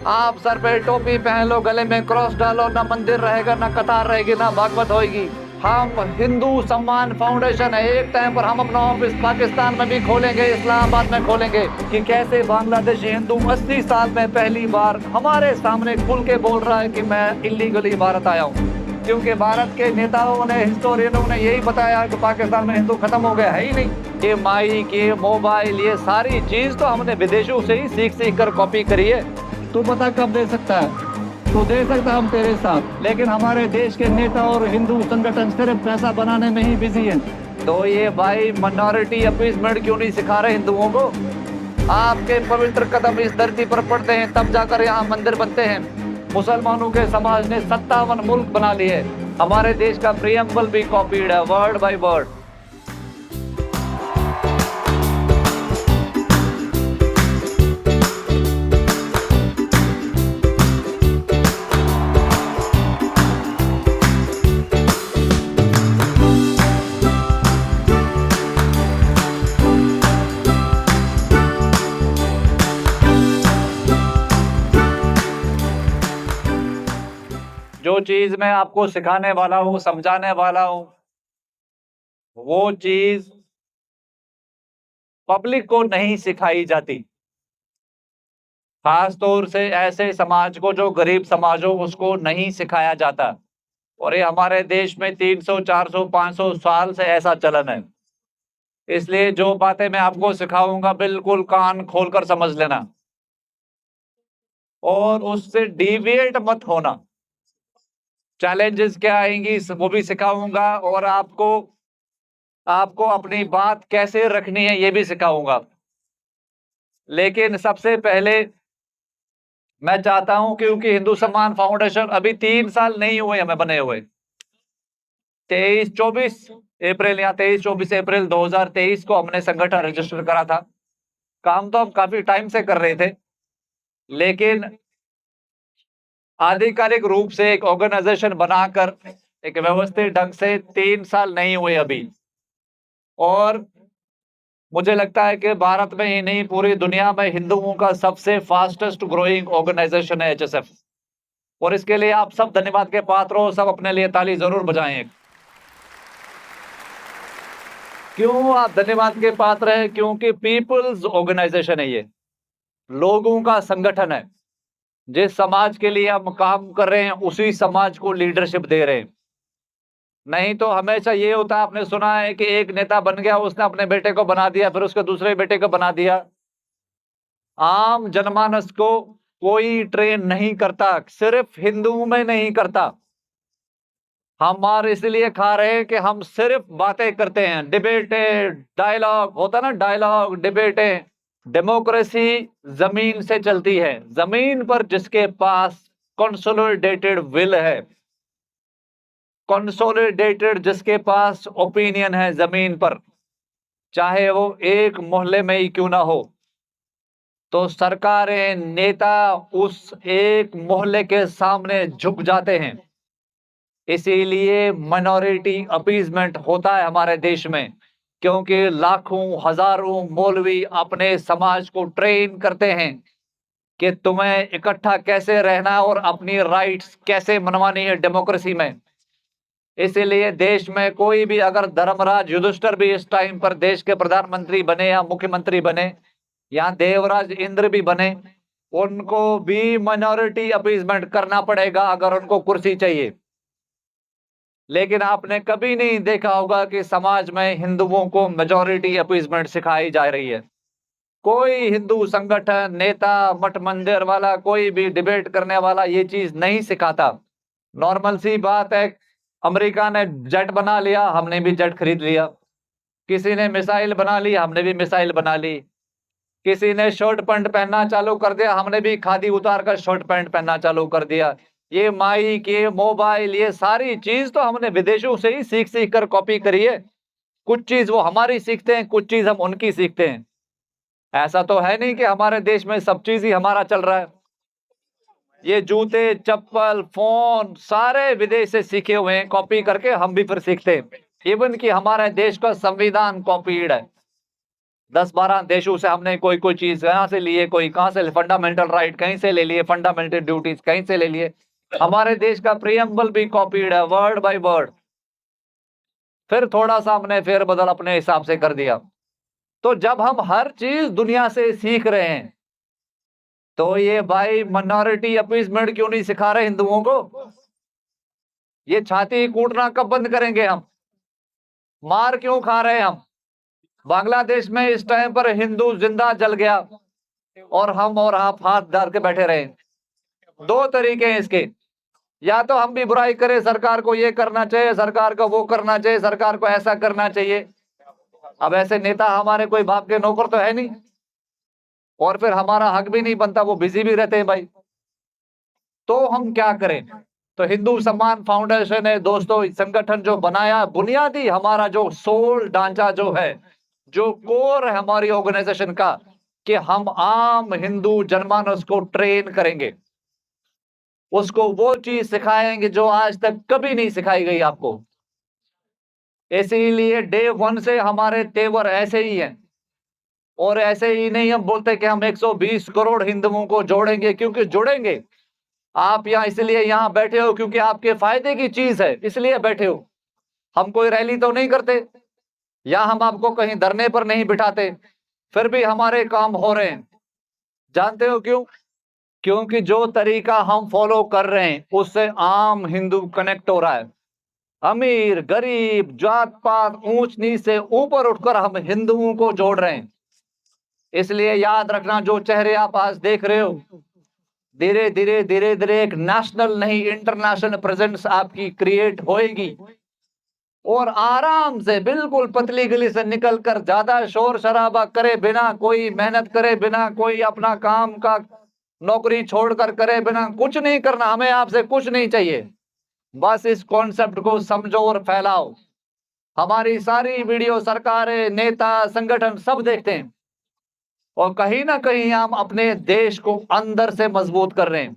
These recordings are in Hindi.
आप सर पे टोपी पहन लो, गले में क्रॉस डालो, ना मंदिर रहेगा, ना कतार रहेगी, ना भागवत होएगी। हम हिंदू सम्मान फाउंडेशन है। एक टाइम पर हम अपना ऑफिस पाकिस्तान में भी खोलेंगे, इस्लामाबाद में खोलेंगे, कि कैसे बांग्लादेशी हिंदू 80 साल में पहली बार हमारे सामने खुल के बोल रहा है कि मैं इलीगली भारत आया हूँ। क्योंकि भारत के नेताओं ने, हिस्टोरियनों ने यही बताया कि पाकिस्तान में हिंदू खत्म हो गया है ही नहीं। ये माइक, ये मोबाइल, ये सारी चीज तो हमने विदेशों से ही सीख सीख कर कॉपी करी है। तू पता कब दे सकता है? तो दे सकता हम तेरे साथ, लेकिन हमारे देश के नेता और हिंदू संगठन सिर्फ पैसा बनाने में ही बिजी हैं। तो ये भाई माइनॉरिटी अपीसमेंट क्यों नहीं सिखा रहे हिंदुओं को? आपके पवित्र कदम इस धरती पर पड़ते हैं तब जाकर यहाँ मंदिर बनते हैं। मुसलमानों के समाज ने 57 मुल्क बना लिए। हमारे देश का प्रियम्बल भी कॉपीड है वर्ड बाय वर्ड। जो चीज मैं आपको सिखाने वाला हूँ, समझाने वाला हूँ, वो चीज पब्लिक को नहीं सिखाई जाती। खास तौर से ऐसे समाज को जो गरीब समाज हो, उसको नहीं सिखाया जाता। और ये हमारे देश में 300, 400, 500 साल से ऐसा चलन है। इसलिए जो बातें मैं आपको सिखाऊंगा बिल्कुल कान खोलकर समझ लेना, और उससे डिविएट मत होना। चैलेंजेस क्या आएंगी वो भी सिखाऊंगा, और आपको आपको अपनी बात कैसे रखनी है ये भी सिखाऊंगा। लेकिन सबसे पहले मैं चाहता हूं, क्योंकि हिंदू सम्मान फाउंडेशन अभी 3 साल नहीं हुए हमें बने हुए। 23-24 अप्रैल या 23-24 अप्रैल 2023 को हमने संगठन रजिस्टर करा था। काम तो हम काफी टाइम से कर रहे थे, लेकिन आधिकारिक रूप से एक ऑर्गेनाइजेशन बनाकर एक व्यवस्थित ढंग से 3 साल नहीं हुए अभी। और मुझे लगता है कि भारत में ही नहीं, पूरी दुनिया में हिंदुओं का सबसे फास्टेस्ट ग्रोइंग ऑर्गेनाइजेशन है एचएसएफ। और इसके लिए आप सब धन्यवाद के पात्र हो। सब अपने लिए ताली जरूर बजाएं। क्यों आप धन्यवाद के पात्र हैं? क्योंकि पीपल्स ऑर्गेनाइजेशन है ये, लोगों का संगठन है। जिस समाज के लिए हम काम कर रहे हैं उसी समाज को लीडरशिप दे रहे हैं। नहीं तो हमेशा ये होता है, आपने सुना है कि एक नेता बन गया, उसने अपने बेटे को बना दिया, फिर उसके दूसरे बेटे को बना दिया। आम जनमानस को कोई ट्रेन नहीं करता, सिर्फ हिंदुओं में नहीं करता। हम मार इसलिए खा रहे हैं कि हम सिर्फ बातें करते हैं, डिबेटें, डायलॉग होता ना, डायलॉग, डिबेटें। डेमोक्रेसी जमीन से चलती है। जमीन पर जिसके पास कंसोलिडेटेड विल है, कंसोलिडेटेड जिसके पास ओपिनियन है जमीन पर, चाहे वो एक मोहल्ले में ही क्यों ना हो, तो सरकारें, नेता उस एक मोहल्ले के सामने झुक जाते हैं। इसीलिए माइनॉरिटी अपीजमेंट होता है हमारे देश में, क्योंकि लाखों हजारों मौलवी अपने समाज को ट्रेन करते हैं कि तुम्हें इकट्ठा कैसे रहना है और अपनी राइट्स कैसे मनवानी है डेमोक्रेसी में। इसीलिए देश में कोई भी अगर धर्मराज युधिष्ठिर भी इस टाइम पर देश के प्रधानमंत्री बने या मुख्यमंत्री बने या देवराज इंद्र भी बने, उनको भी माइनॉरिटी अपीजमेंट करना पड़ेगा अगर उनको कुर्सी चाहिए। लेकिन आपने कभी नहीं देखा होगा कि समाज में हिंदुओं को मेजॉरिटी अपीजमेंट सिखाई जा रही है। कोई हिंदू संगठन, नेता, मठ मंदिर वाला, कोई भी डिबेट करने वाला ये चीज नहीं सिखाता। नॉर्मल सी बात है, अमेरिका ने जेट बना लिया, हमने भी जेट खरीद लिया। किसी ने मिसाइल बना ली, हमने भी मिसाइल बना ली। किसी ने शर्ट पैंट पहनना चालू कर दिया, हमने भी खादी उतार कर शर्ट पैंट पहनना चालू कर दिया। ये माइक, ये मोबाइल, ये सारी चीज तो हमने विदेशों से ही सीख सीख कर कॉपी करी है। कुछ चीज वो हमारी सीखते हैं, कुछ चीज हम उनकी सीखते हैं। ऐसा तो है नहीं कि हमारे देश में सब चीज ही हमारा चल रहा है। ये जूते, चप्पल, फोन सारे विदेश से सीखे हुए हैं, कॉपी करके हम भी फिर सीखते हैं। इवन कि हमारे देश का संविधान कॉपीड है। 10-12 देशों से हमने कोई कोई चीज कहां से लिए, कोई कहां से, फंडामेंटल राइट कहीं से ले लिए, फंडामेंटल ड्यूटीज कहीं से ले लिए। हमारे देश का प्रियम्बल भी कॉपीड है वर्ड बाय वर्ड। फिर थोड़ा सा हमने फेरबदल अपने हिसाब से कर दिया। तो जब हम हर चीज दुनिया से सीख रहे हैं, तो ये भाई माइनॉरिटी अपीसमेंट क्यों नहीं सिखा रहे हिंदुओं को? ये छाती कूटना कब बंद करेंगे हम? मार क्यों खा रहे हैं हम? बांग्लादेश में इस टाइम पर हिंदू जिंदा जल गया और हम और आप हाथ डाल के बैठे रहे। दो तरीके हैं इसके, या तो हम भी बुराई करें, सरकार को ये करना चाहिए, सरकार को वो करना चाहिए, सरकार को ऐसा करना चाहिए। अब ऐसे नेता हमारे कोई बाप के नौकर तो है नहीं, और फिर हमारा हक भी नहीं बनता, वो बिजी भी रहते हैं भाई। तो हम क्या करें? तो हिंदू सम्मान फाउंडेशन है दोस्तों, संगठन जो बनाया, बुनियादी हमारा जो सोल ढांचा जो है, जो कोर है हमारी ऑर्गेनाइजेशन का, कि हम आम हिंदू जनमानस को ट्रेन करेंगे, उसको वो चीज सिखाएंगे जो आज तक कभी नहीं सिखाई गई आपको। इसीलिए डे 1 से हमारे तेवर ऐसे ही हैं। और ऐसे ही नहीं हम बोलते कि हम 120 करोड़ हिंदुओं को जोड़ेंगे, क्योंकि जोड़ेंगे। आप यहाँ इसलिए यहाँ बैठे हो क्योंकि आपके फायदे की चीज है, इसलिए बैठे हो। हम कोई रैली तो नहीं करते, या हम आपको कहीं धरने पर नहीं बिठाते, फिर भी हमारे काम हो रहे हैं। जानते हो क्यों? क्योंकि जो तरीका हम फॉलो कर रहे हैं उससे आम हिंदू कनेक्ट हो रहा है। अमीर गरीब जात पात ऊंच नीच से ऊपर उठकर हम हिंदुओं को जोड़ रहे हैं। इसलिए याद रखना, जो चेहरे आप आज देख रहे हो, धीरे धीरे धीरे धीरे एक नेशनल नहीं इंटरनेशनल प्रेजेंस आपकी क्रिएट होएगी। और आराम से बिल्कुल पतली गली से निकलकर, ज्यादा शोर शराबा करे बिना, कोई मेहनत करे बिना, कोई अपना काम का नौकरी छोड़कर करे बिना, कुछ नहीं करना, हमें आपसे कुछ नहीं चाहिए। बस इस कॉन्सेप्ट को समझो और फैलाओ। हमारी सारी वीडियो सरकारें, नेता, संगठन सब देखते हैं, और कहीं ना कहीं हम अपने देश को अंदर से मजबूत कर रहे हैं।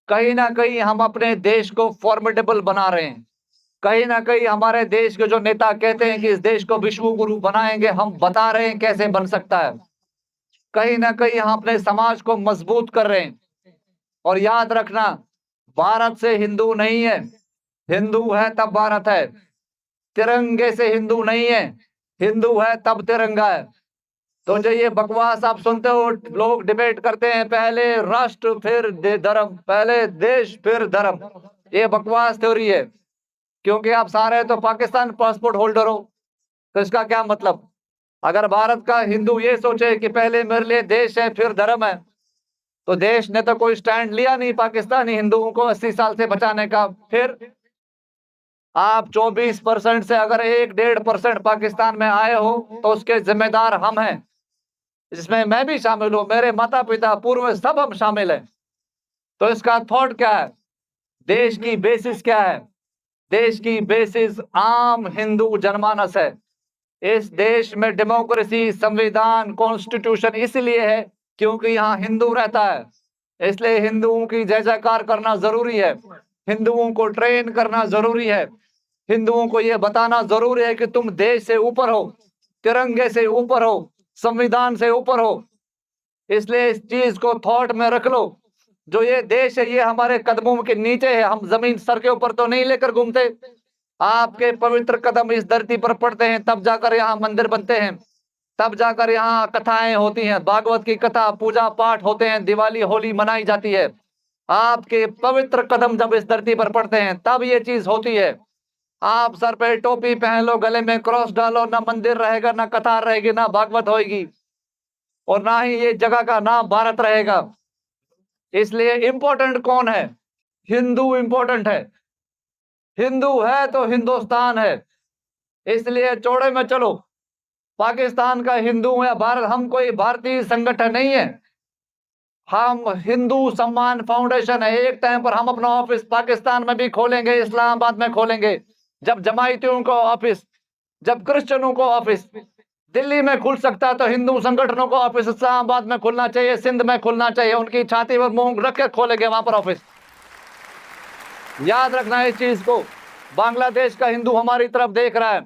कहीं ना कहीं हम अपने देश को फॉर्मिडेबल बना रहे हैं। कहीं ना कहीं हमारे देश के जो नेता कहते हैं कि इस देश को विश्व गुरु बनाएंगे, हम बता रहे हैं कैसे बन सकता है। कहीं ना कहीं हम अपने समाज को मजबूत कर रहे हैं। और याद रखना, भारत से हिंदू नहीं है, हिंदू है तब भारत है। तिरंगे से हिंदू नहीं है, हिंदू है तब तिरंगा है। तो जो ये बकवास आप सुनते हो, लोग डिबेट करते हैं, पहले राष्ट्र फिर धर्म, पहले देश फिर धर्म, ये बकवास थ्योरी है। क्योंकि आप सारे तो पाकिस्तान पासपोर्ट होल्डर हो, तो इसका क्या मतलब? अगर भारत का हिंदू ये सोचे कि पहले मेरे लिए देश है फिर धर्म है, तो देश ने तो कोई स्टैंड लिया नहीं पाकिस्तानी हिंदुओं को 80 साल से बचाने का। फिर आप 24% से अगर 1-1.5% पाकिस्तान में आए हो, तो उसके जिम्मेदार हम हैं, जिसमें मैं भी शामिल हूं, मेरे माता पिता पूर्वज सब हम शामिल हैं। तो इसका थॉट क्या है? देश की बेसिस क्या है? देश की बेसिस आम हिंदू जनमानस है। इस देश में डेमोक्रेसी, संविधान, कॉन्स्टिट्यूशन इसलिए है क्योंकि यहाँ हिंदू रहता है। इसलिए हिंदुओं की जय जयकार करना जरूरी है, हिंदुओं को ट्रेन करना जरूरी है, हिंदुओं को यह बताना जरूरी है कि तुम देश से ऊपर हो, तिरंगे से ऊपर हो, संविधान से ऊपर हो। इसलिए इस चीज को थॉट में रख लो, जो ये देश है ये हमारे कदमों के नीचे है, हम जमीन सर के ऊपर तो नहीं लेकर घूमते। आपके पवित्र कदम इस धरती पर पड़ते हैं, तब जाकर यहाँ मंदिर बनते हैं, तब जाकर यहाँ कथाएं होती हैं, भागवत की कथा, पूजा पाठ होते हैं, दिवाली होली मनाई जाती है। आपके पवित्र कदम जब इस धरती पर पड़ते हैं तब ये चीज होती है। आप सर पे टोपी पहन लो, गले में क्रॉस डालो, ना मंदिर रहेगा, ना कथा रहेगी, ना भागवत होगी, और ना ही ये जगह का नाम भारत रहेगा। इसलिए इंपॉर्टेंट कौन है? हिंदू इंपॉर्टेंट है। हिंदू है तो हिंदुस्तान है। इसलिए चौड़े में चलो। पाकिस्तान का हिंदू या भारत, हम कोई भारतीय संगठन नहीं है, हम हिंदू सम्मान फाउंडेशन है। एक टाइम पर हम अपना ऑफिस पाकिस्तान में भी खोलेंगे, इस्लामाबाद में खोलेंगे, जब जमाइतियों को ऑफिस, जब क्रिश्चियनों को ऑफिस दिल्ली में खुल सकता है, तो हिंदू संगठनों को ऑफिस इस्लामाबाद में खुलना चाहिए, सिंध में खुलना चाहिए। उनकी छाती पर मुंह रख के खोलेंगे वहां पर ऑफिस। याद रखना इस चीज को। बांग्लादेश का हिंदू हमारी तरफ देख रहा है,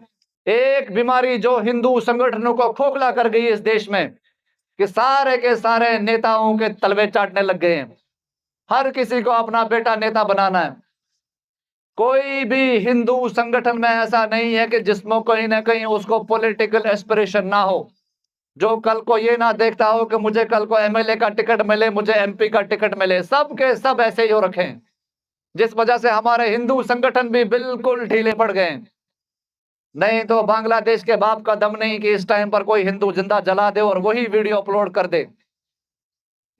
एक बीमारी जो हिंदू संगठनों को खोखला कर गई इस देश में, कि सारे के सारे नेताओं के तलवे चाटने लग गए हैं। हर किसी को अपना बेटा नेता बनाना है। कोई भी हिंदू संगठन में ऐसा नहीं है कि जिसमें कहीं ना कहीं उसको पॉलिटिकल एस्पिरेशन ना हो, जो कल को ये ना देखता हो कि मुझे कल को एमएलए का टिकट मिले, मुझे एमपी का टिकट मिले। सब के सब ऐसे ही हो रखे हैं, जिस वजह से हमारे हिंदू संगठन भी बिल्कुल ढीले पड़ गए हैं। नहीं तो बांग्लादेश के बाप का दम नहीं कि इस टाइम पर कोई हिंदू जिंदा जला दे और वही वीडियो अपलोड कर दे।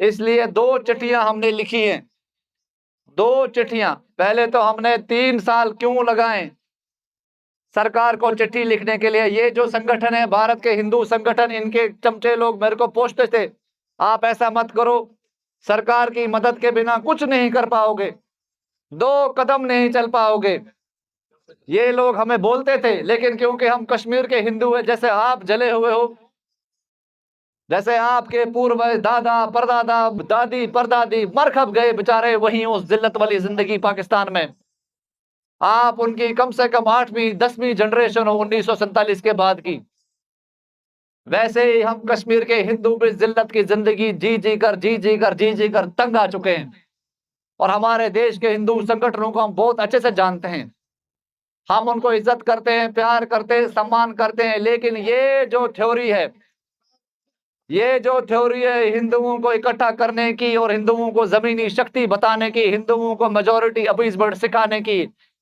इसलिए 2 चिट्ठियां हमने लिखी हैं, 2 चिट्ठियां। पहले तो हमने 3 साल क्यों लगाए सरकार को चिट्ठी लिखने के लिए। ये जो संगठन है भारत के हिंदू संगठन, इनके चमचे लोग मेरे को पूछते थे, आप ऐसा मत करो, सरकार की मदद के बिना कुछ नहीं कर पाओगे, 2 कदम नहीं चल पाओगे। ये लोग हमें बोलते थे, लेकिन क्योंकि हम कश्मीर के हिंदू हैं, जैसे आप जले हुए हो, जैसे आपके पूर्व दादा परदादा दादी परदादी मर खप गए बेचारे वहीं उस जिल्लत वाली जिंदगी पाकिस्तान में। आप उनकी कम से कम 8वीं 10वीं जनरेशन हो 1947 के बाद की। वैसे ही हम कश्मीर के हिंदू भी जिल्लत की जिंदगी जी जी कर तंग आ चुके हैं। और हमारे देश के हिंदू संगठनों को हम बहुत अच्छे से जानते हैं। हम उनको इज्जत करते हैं, प्यार करते हैं, सम्मान करते हैं। लेकिन ये जो थ्योरी है हिंदुओं को इकट्ठा करने की और हिंदुओं को जमीनी शक्ति बताने की, हिंदुओं को मेजोरिटी अपीसमेंट सिखाने की,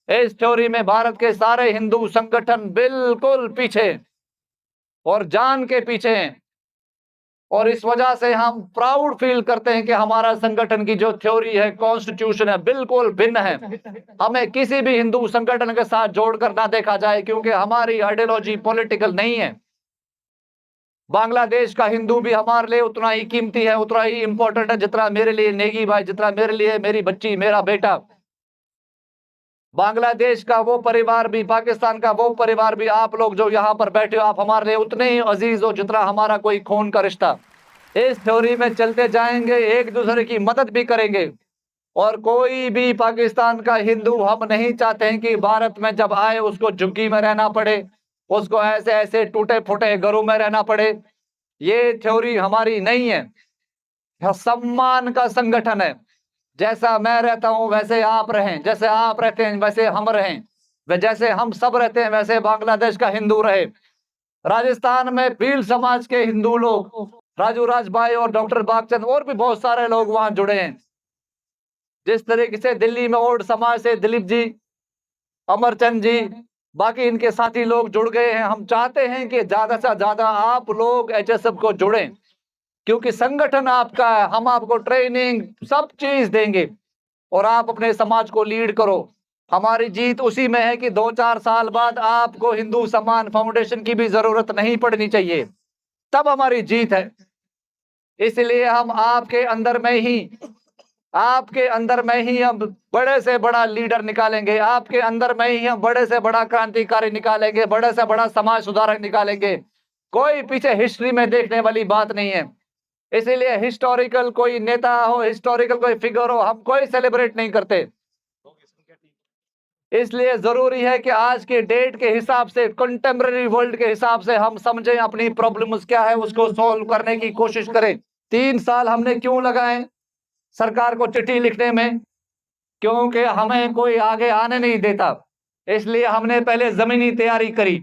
इस थ्योरी में भारत के सारे हिंदू संगठन बिल्कुल पीछे और जान के पीछे हैं। और इस वजह से हम प्राउड फील करते हैं कि हमारा संगठन की जो थ्योरी है, कॉन्स्टिट्यूशन है, बिल्कुल भिन्न है। हमें किसी भी हिंदू संगठन के साथ जोड़कर ना देखा जाए, क्योंकि हमारी आइडियोलॉजी पॉलिटिकल नहीं है। बांग्लादेश का हिंदू भी हमारे लिए उतना ही कीमती है, उतना ही इंपॉर्टेंट है जितना मेरे लिए नेगी भाई, जितना मेरे लिए मेरी बच्ची, मेरा बेटा। बांग्लादेश का वो परिवार भी, पाकिस्तान का वो परिवार भी, आप लोग जो यहाँ पर बैठे हो, आप हमारे लिए उतने ही अजीज हो जितना हमारा कोई खून का रिश्ता। इस थ्योरी में चलते जाएंगे, एक दूसरे की मदद भी करेंगे। और कोई भी पाकिस्तान का हिंदू हम नहीं चाहते हैं कि भारत में जब आए उसको झुग्गी में रहना पड़े, उसको ऐसे ऐसे टूटे फूटे घरों में रहना पड़े। ये थ्योरी हमारी नहीं है। यह सम्मान का संगठन है। जैसा मैं रहता हूं वैसे आप रहें, जैसे आप रहते हैं वैसे हम रहें, जैसे हम सब रहते हैं वैसे बांग्लादेश का हिंदू रहे। राजस्थान में भील समाज के हिंदू लोग, राजू राजभाई और डॉक्टर बागचंद और भी बहुत सारे लोग वहां जुड़े हैं। जिस तरीके से दिल्ली में ओड समाज से दिलीप जी, अमरचंद जी, बाकी इनके साथी लोग जुड़ गए हैं। हम चाहते हैं कि ज्यादा से ज्यादा आप लोग एचएसएफ को जुड़ें, क्योंकि संगठन आपका है। हम आपको ट्रेनिंग सब चीज देंगे और आप अपने समाज को लीड करो। हमारी जीत उसी में है कि 2-4 साल बाद आपको हिंदू सम्मान फाउंडेशन की भी जरूरत नहीं पड़नी चाहिए, तब हमारी जीत है। इसलिए हम आपके अंदर में ही हम बड़े से बड़ा लीडर निकालेंगे, आपके अंदर में ही हम बड़े से बड़ा क्रांतिकारी निकालेंगे, बड़े से बड़ा समाज सुधारक निकालेंगे। कोई पीछे हिस्ट्री में देखने वाली बात नहीं है। इसीलिए हिस्टोरिकल कोई नेता हो, हिस्टोरिकल कोई फिगर हो, हम कोई सेलिब्रेट नहीं करते। इसलिए जरूरी है कि आज के डेट के हिसाब से, कंटेम्पररी वर्ल्ड के हिसाब से हम समझें अपनी प्रॉब्लम्स क्या है, उसको सॉल्व करने की कोशिश करें। 3 साल हमने क्यों लगाए सरकार को चिट्ठी लिखने में? क्योंकि हमें कोई आगे आने नहीं देता, इसलिए हमने पहले जमीनी तैयारी करी।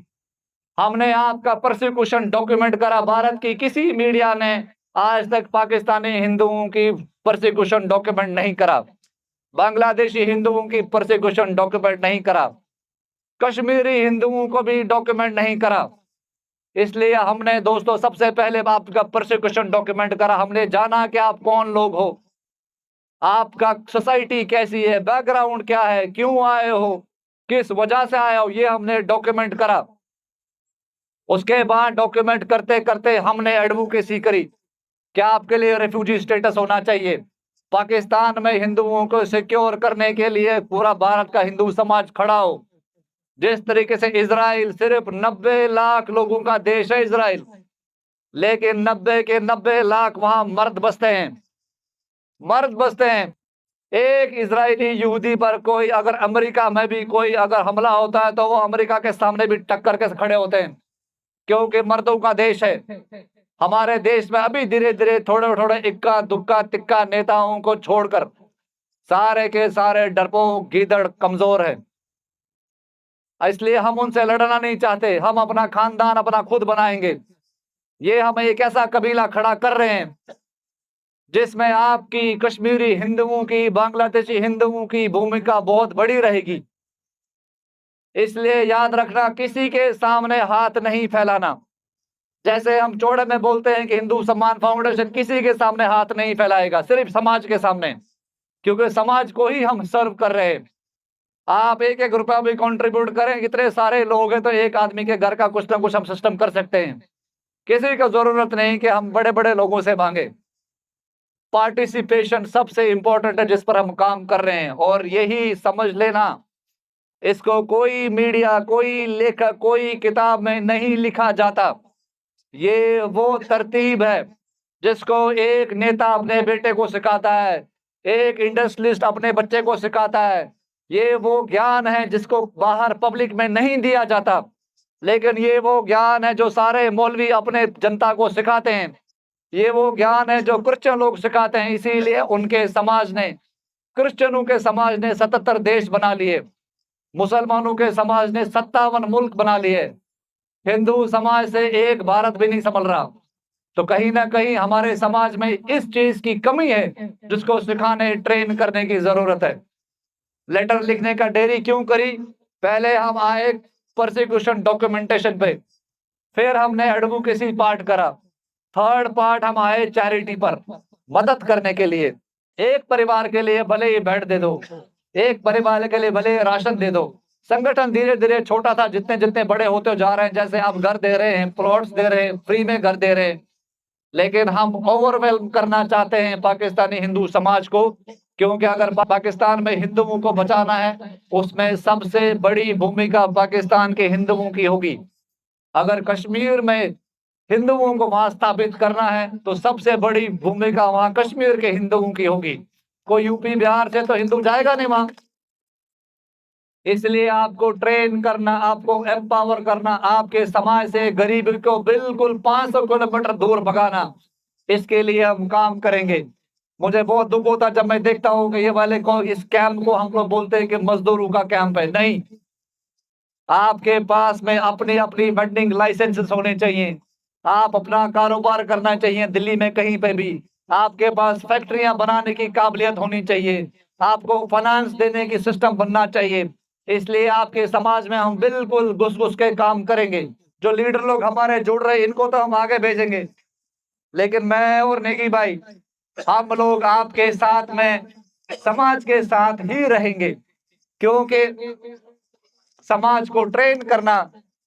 हमने आपका प्रोसिक्यूशन डॉक्यूमेंट करा। भारत की किसी मीडिया ने आज तक पाकिस्तानी हिंदुओं की प्रोसिक्यूशन डॉक्यूमेंट नहीं करा, बांग्लादेशी हिंदुओं की प्रोसिक्यूशन डॉक्यूमेंट नहीं करा, कश्मीरी हिंदुओं को भी डॉक्यूमेंट नहीं करा। इसलिए हमने दोस्तों सबसे पहले आपका प्रोसिक्यूशन डॉक्यूमेंट करा। हमने जाना कि आप कौन लोग हो, आपका सोसाइटी कैसी है, बैकग्राउंड क्या है, क्यों आए हो, किस वजह से आए हो, ये हमने डॉक्यूमेंट करा। उसके बाद डॉक्यूमेंट करते करते हमने एडवोकेसी करी कि आपके लिए रेफ्यूजी स्टेटस होना चाहिए। पाकिस्तान में हिंदुओं को सिक्योर करने के लिए पूरा भारत का हिंदू समाज खड़ा हो। जिस तरीके से इजराइल सिर्फ 90 लाख लोगों का देश है इजराइल, लेकिन 90 के 90 लाख वहां मर्द बसते हैं। एक इजरायली यहूदी पर कोई अगर अमेरिका में भी कोई अगर हमला होता है तो वो अमेरिका के सामने भी टक्कर के खड़े होते हैं, क्योंकि मर्दों का देश है। हमारे देश में अभी धीरे धीरे थोड़े थोड़े इक्का दुक्का तिक्का नेताओं को छोड़कर सारे के सारे डरपोक गीदड़ कमजोर है। इसलिए हम उनसे लड़ना नहीं चाहते, हम अपना खानदान अपना खुद बनाएंगे। ये हम एक ऐसा कबीला खड़ा कर रहे हैं जिसमें आपकी कश्मीरी हिंदुओं की, बांग्लादेशी हिंदुओं की भूमिका बहुत बड़ी रहेगी। इसलिए याद रखना, किसी के सामने हाथ नहीं फैलाना। जैसे हम चौड़े में बोलते हैं कि हिंदू सम्मान फाउंडेशन किसी के सामने हाथ नहीं फैलाएगा, सिर्फ समाज के सामने, क्योंकि समाज को ही हम सर्व कर रहे हैं। आप एक एक रुपया भी कंट्रीब्यूट करें, इतने सारे लोग हैं तो एक आदमी के घर का कुछ ना कुछ हम सिस्टम कर सकते हैं। किसी को जरूरत नहीं कि हम बड़े बड़े लोगों से मांगे। पार्टिसिपेशन सबसे इंपॉर्टेंट है जिस पर हम काम कर रहे हैं, और यही समझ लेना, इसको कोई मीडिया, कोई लेखक, कोई किताब में नहीं लिखा जाता। ये वो तरतीब है जिसको एक नेता अपने बेटे को सिखाता है, एक इंडस्ट्रियलिस्ट अपने बच्चे को सिखाता है। ये वो ज्ञान है जिसको बाहर पब्लिक में नहीं दिया जाता, लेकिन ये वो ज्ञान है जो सारे मौलवी अपने जनता को सिखाते हैं। ये वो ज्ञान है जो क्रिश्चियन लोग सिखाते हैं। इसीलिए उनके समाज ने, क्रिश्चियनों के समाज ने 77 देश बना लिए, मुसलमानों के समाज ने 57 मुल्क बना लिए, हिंदू समाज से एक भारत भी नहीं संभल रहा। तो कहीं ना कहीं हमारे समाज में इस चीज की कमी है जिसको सिखाने, ट्रेन करने की जरूरत है। लेटर लिखने का देरी क्यों करी? पहले हम आए प्रोसिक्यूशन डॉक्यूमेंटेशन पे, फिर हमने एडवोकेसी पार्ट करा, थर्ड पार्ट हम आए चैरिटी पर, मदद करने के लिए। एक परिवार के लिए भले ही बेड दे दो, एक परिवार के लिए भले ही राशन दे दो। संगठन धीरे धीरे छोटा था, जितने जितने बड़े होते जा रहे हैं, जैसे आप घर दे रहे हैं, प्लॉट्स दे रहे हैं, फ्री में घर दे रहे हैं, लेकिन हम ओवरवेलम करना चाहते हैं पाकिस्तानी हिंदू समाज को, क्योंकि अगर पाकिस्तान में हिंदुओं को बचाना है उसमें सबसे बड़ी भूमिका पाकिस्तान के हिंदुओं की होगी। अगर कश्मीर में हिंदुओं को वहां स्थापित करना है तो सबसे बड़ी भूमिका वहां कश्मीर के हिंदुओं की होगी। कोई यूपी बिहार से तो हिंदू जाएगा नहीं वहां। इसलिए आपको ट्रेन करना, आपको एम्पावर करना, आपके समाज से गरीब को बिल्कुल 500 किलोमीटर दूर भगाना, इसके लिए हम काम करेंगे। मुझे बहुत दुख होता जब मैं देखता हूँ कि ये वाले को, इस कैंप को हम लोग बोलते हैं कि मजदूरों का कैंप है। नहीं, आपके पास में अपनी अपनी वेंडिंग लाइसेंसेस होने चाहिए, आप अपना कारोबार करना चाहिए दिल्ली में कहीं पे भी, आपके पास फैक्ट्रियां बनाने की काबिलियत होनी चाहिए, आपको फाइनेंस देने की सिस्टम बनना चाहिए। इसलिए आपके समाज में हम बिल्कुल घुस घुस के काम करेंगे। जो लीडर लोग हमारे जुड़ रहे हैं इनको तो हम आगे भेजेंगे, लेकिन मैं और नेगी भाई, हम लोग आपके साथ में, समाज के साथ ही रहेंगे, क्योंकि समाज को ट्रेन करना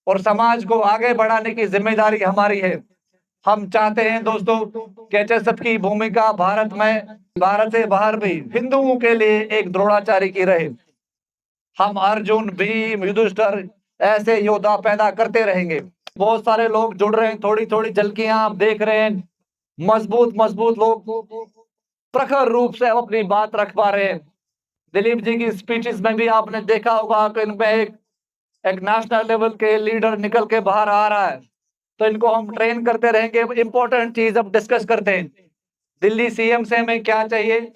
और समाज को आगे बढ़ाने की जिम्मेदारी हमारी है। हम चाहते हैं दोस्तों कि एचएसएफ की भूमिका भारत में, भारत से बाहर भी हिंदुओं के लिए एक द्रोणाचारी की रहे। हम अर्जुन, भीम, युधिष्ठिर ऐसे योद्धा पैदा करते रहेंगे। बहुत सारे लोग जुड़ रहे हैं, थोड़ी थोड़ी झलकियां आप देख रहे हैं। मजबूत मजबूत लोग प्रखर रूप से अपनी बात रख पा रहे हैं। दिलीप जी की स्पीचेस में भी आपने देखा होगा कि इनमें एक नेशनल लेवल के लीडर निकल के बाहर आ रहा है। तो इनको हम ट्रेन करते रहेंगे। इंपॉर्टेंट चीज अब डिस्कस करते हैं, दिल्ली सीएम से हमें क्या चाहिए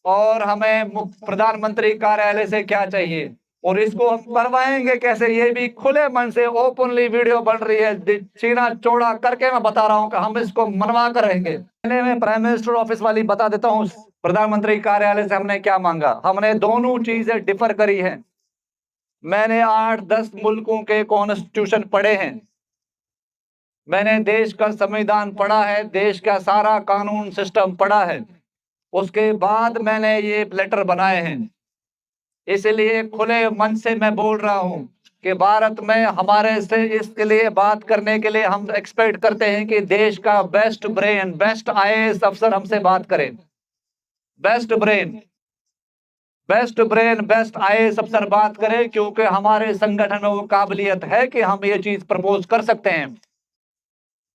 और हमें प्रधानमंत्री कार्यालय से क्या चाहिए, और इसको हम करवाएंगे कैसे। ये भी खुले मन से ओपनली वीडियो बन रही है, सीना चौड़ा करके मैं बता रहा हूँ कि हम इसको मनवा कर रहेंगे। पहले मैं प्राइम मिनिस्टर ऑफिस वाली बता देता हूँ, प्रधानमंत्री कार्यालय से हमने क्या मांगा। हमने दोनों चीजें डिफर करी है। मैंने 8-10 मुल्कों के कॉन्स्टिट्यूशन पढ़े हैं, मैंने देश का संविधान पढ़ा है, देश का सारा कानून सिस्टम पढ़ा है, उसके बाद मैंने ये लेटर बनाए हैं। इसलिए खुले मन से मैं बोल रहा हूं कि भारत में हमारे से इसके लिए बात करने के लिए हम एक्सपेक्ट करते हैं कि देश का बेस्ट ब्रेन, बेस्ट आईएएस अफसर हमसे बात करें। Best brain, best brain, best IAS अफसर बात करें, क्योंकि हमारे संगठन में वो काबिलियत है कि हम ये चीज प्रपोज कर सकते हैं।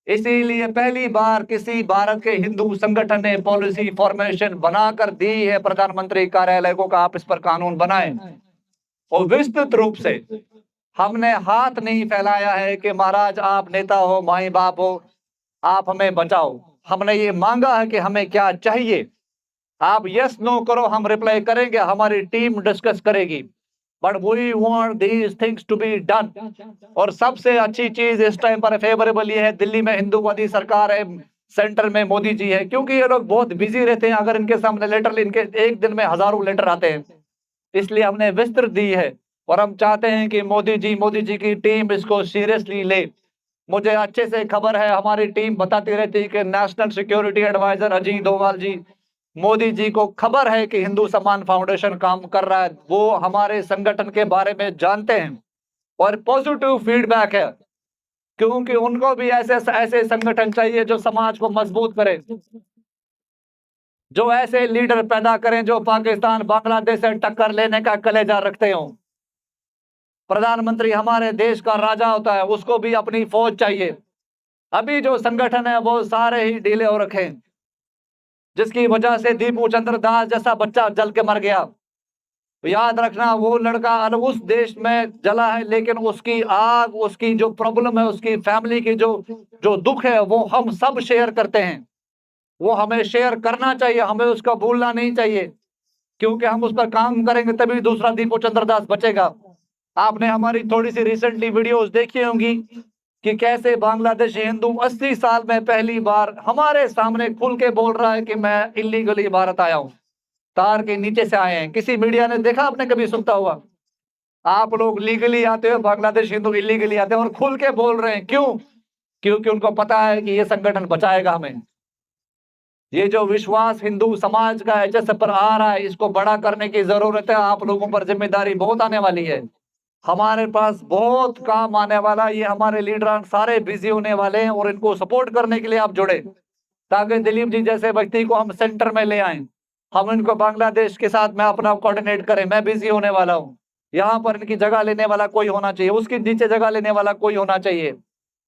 इसीलिए पहली बार किसी भारत के हिंदू संगठन ने पॉलिसी फॉर्मेशन बनाकर दी है प्रधानमंत्री कार्यालय को कि आप इस पर कानून बनाएं। और विस्तृत रूप से हमने हाथ नहीं फैलाया है कि महाराज आप नेता हो, माई बाप हो, आप हमें बचाओ। हमने ये मांगा है कि हमें क्या चाहिए, आप यस नो करो, हम रिप्लाई करेंगे, हमारी टीम डिस्कस करेगी, but we want these things to be done. और सबसे अच्छी चीज इस टाइम पर फेवरेबल ये है, दिल्ली में हिंदूवादी सरकार है, सेंटर में मोदी जी है, क्योंकि ये लोग बहुत बिजी रहते हैं। अगर इनके सामने लेटर, इनके एक दिन में हजारों लेटर आते हैं, इसलिए हमने विस्तृत दी है। और हम चाहते हैं कि मोदी जी की टीम इसको सीरियसली ले। मुझे अच्छे से खबर है, हमारी टीम बताती रहती है कि national security adviser Ajit Doval ji, Modi ji को खबर है कि हिंदू सम्मान फाउंडेशन काम कर रहा है, वो हमारे संगठन के बारे में जानते हैं और पॉजिटिव फीडबैक है, क्योंकि उनको भी ऐसे ऐसे संगठन चाहिए जो समाज को मजबूत करे, जो ऐसे लीडर पैदा करें जो पाकिस्तान बांग्लादेश से टक्कर लेने का कलेजा रखते हो। प्रधानमंत्री हमारे देश का राजा होता है, उसको भी अपनी फौज चाहिए। अभी जो संगठन है वो सारे ही ढीले हो रखे हैं, जिसकी वजह से दीपू चंद्र दास जैसा बच्चा जल के मर गया। तो याद रखना, वो लड़का उस देश में जला है, लेकिन उसकी आग, उसकी जो प्रॉब्लम है, उसकी फैमिली की जो जो दुख है, वो हम सब शेयर करते हैं। वो हमें शेयर करना चाहिए, हमें उसका भूलना नहीं चाहिए, क्योंकि हम उस पर काम करेंगे तभी दूसरा दीपू चंद्र दास बचेगा। आपने हमारी थोड़ी सी रिसेंटली वीडियोस देखी होंगी कि कैसे बांग्लादेशी हिंदू 80 साल में पहली बार हमारे सामने खुल के बोल रहा है कि मैं इलीगली भारत आया हूं, तार के नीचे से आए हैं। किसी मीडिया ने देखा, आपने कभी सुनता हुआ? आप लोग लीगली आते हो, बांग्लादेश हिंदू इलीगली आते हैं और खुल के बोल रहे हैं। क्यों? क्योंकि उनको पता है कि ये संगठन बचाएगा हमें। ये जो विश्वास हिंदू समाज का एचएस पर आ रहा है, इसको बड़ा करने की जरूरत है। आप लोगों पर जिम्मेदारी बहुत आने वाली है, हमारे पास बहुत काम आने वाला है। ये हमारे लीडर सारे बिजी होने वाले हैं और इनको सपोर्ट करने के लिए आप जुड़े, ताकि दिलीप जी जैसे व्यक्ति को हम सेंटर में ले आए। हम इनको बांग्लादेश के साथ में अपना कोऑर्डिनेट करें। मैं बिजी होने वाला हूँ, यहाँ पर इनकी जगह लेने वाला कोई होना चाहिए, उसकी नीचे जगह लेने वाला कोई होना चाहिए।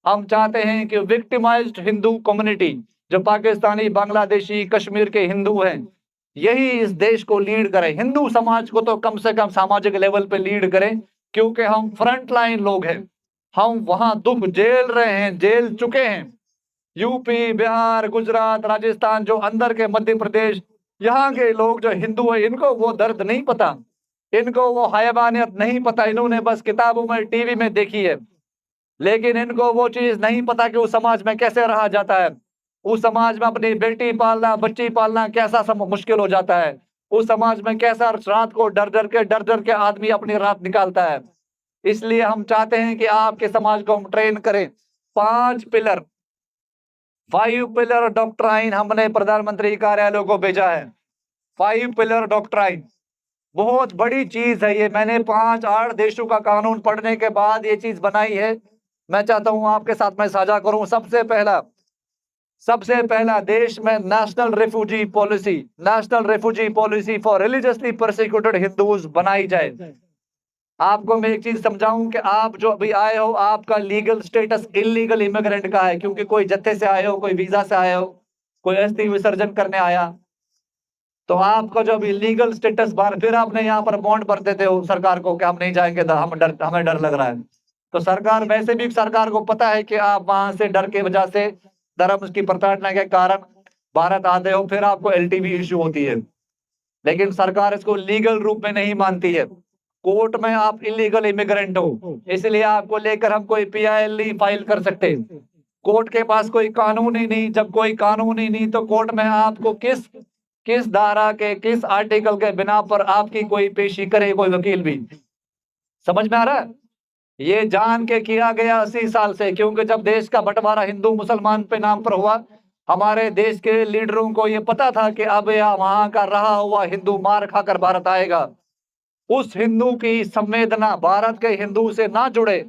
हम चाहते हैं कि विक्टिमाइज्ड हिंदू कम्युनिटी, जो पाकिस्तानी, बांग्लादेशी, कश्मीर के हिंदू हैं, यही इस देश को लीड करे। हिंदू समाज को तो कम से कम सामाजिक लेवल पे लीड करें, क्योंकि हम फ्रंट लाइन लोग हैं। हम वहां दुख झेल रहे हैं, झेल चुके हैं। यूपी, बिहार, गुजरात, राजस्थान, जो अंदर के मध्य प्रदेश, यहाँ के लोग जो हिंदू है, इनको वो दर्द नहीं पता, इनको वो हैवानियत नहीं पता। इन्होंने बस किताबों में, टीवी में देखी है, लेकिन इनको वो चीज नहीं पता कि उस समाज में कैसे रहा जाता है। उस समाज में अपनी बेटी पालना, बच्ची पालना कैसा मुश्किल हो जाता है। उस समाज में कैसा रात को डर डर के आदमी अपनी रात निकालता है। इसलिए हम चाहते हैं कि आपके समाज को हम ट्रेन करें। 5 पिलर, 5 पिलर डॉक्ट्राइन हमने प्रधानमंत्री कार्यालय को भेजा है। 5 पिलर डॉक्ट्राइन बहुत बड़ी चीज है ये। मैंने 5-8 देशों का कानून पढ़ने के बाद ये चीज बनाई है। मैं चाहता हूं आपके साथ में साझा करूं। सबसे पहला देश में national refugee policy for religiously persecuted Hindus बनाई जाए। आपको मैं एक चीज समझाऊं कि आप जो अभी आए हो, आपका लीगल स्टेटस इलीगल इमिग्रेंट का है, क्योंकि कोई जत्थे से आए हो, कोई वीजा से आए हो, कोई अस्थि विसर्जन करने आया, तो आपका जो अभी लीगल स्टेटस बार, फिर आपने यहाँ पर बॉन्ड भर देते हो सरकार को कि हम नहीं जाएंगे, हमें डर लग रहा है। तो सरकार, वैसे भी सरकार को पता है कि आप वहां से डर के वजह से, धर्म की प्रताड़ना के कारण भारत आते हो, फिर आपको एलटीवी इश्यू होती है। लेकिन सरकार इसको लीगल रूप में नहीं मानती है। कोर्ट में आप इलीगल इमिग्रेंट हो, इसलिए आपको लेकर हम कोई पीआईएल नहीं फाइल कर सकते। कोर्ट के पास कोई कानून ही नहीं। जब कोई कानून ही नहीं, तो कोर्ट में आपको किस धारा के, किस आर्टिकल के बिना पर आपकी कोई पेशी करे कोई वकील भी? समझ में आ रहा है? ये जान के किया गया 80 साल से, क्योंकि जब देश का बंटवारा हिंदू मुसलमान पे नाम पर हुआ, हमारे देश के लीडरों को ये पता था कि अब या वहां का रहा हुआ हिंदू मार खाकर भारत आएगा। उस हिंदू की संवेदना भारत के हिंदू से ना जुड़े,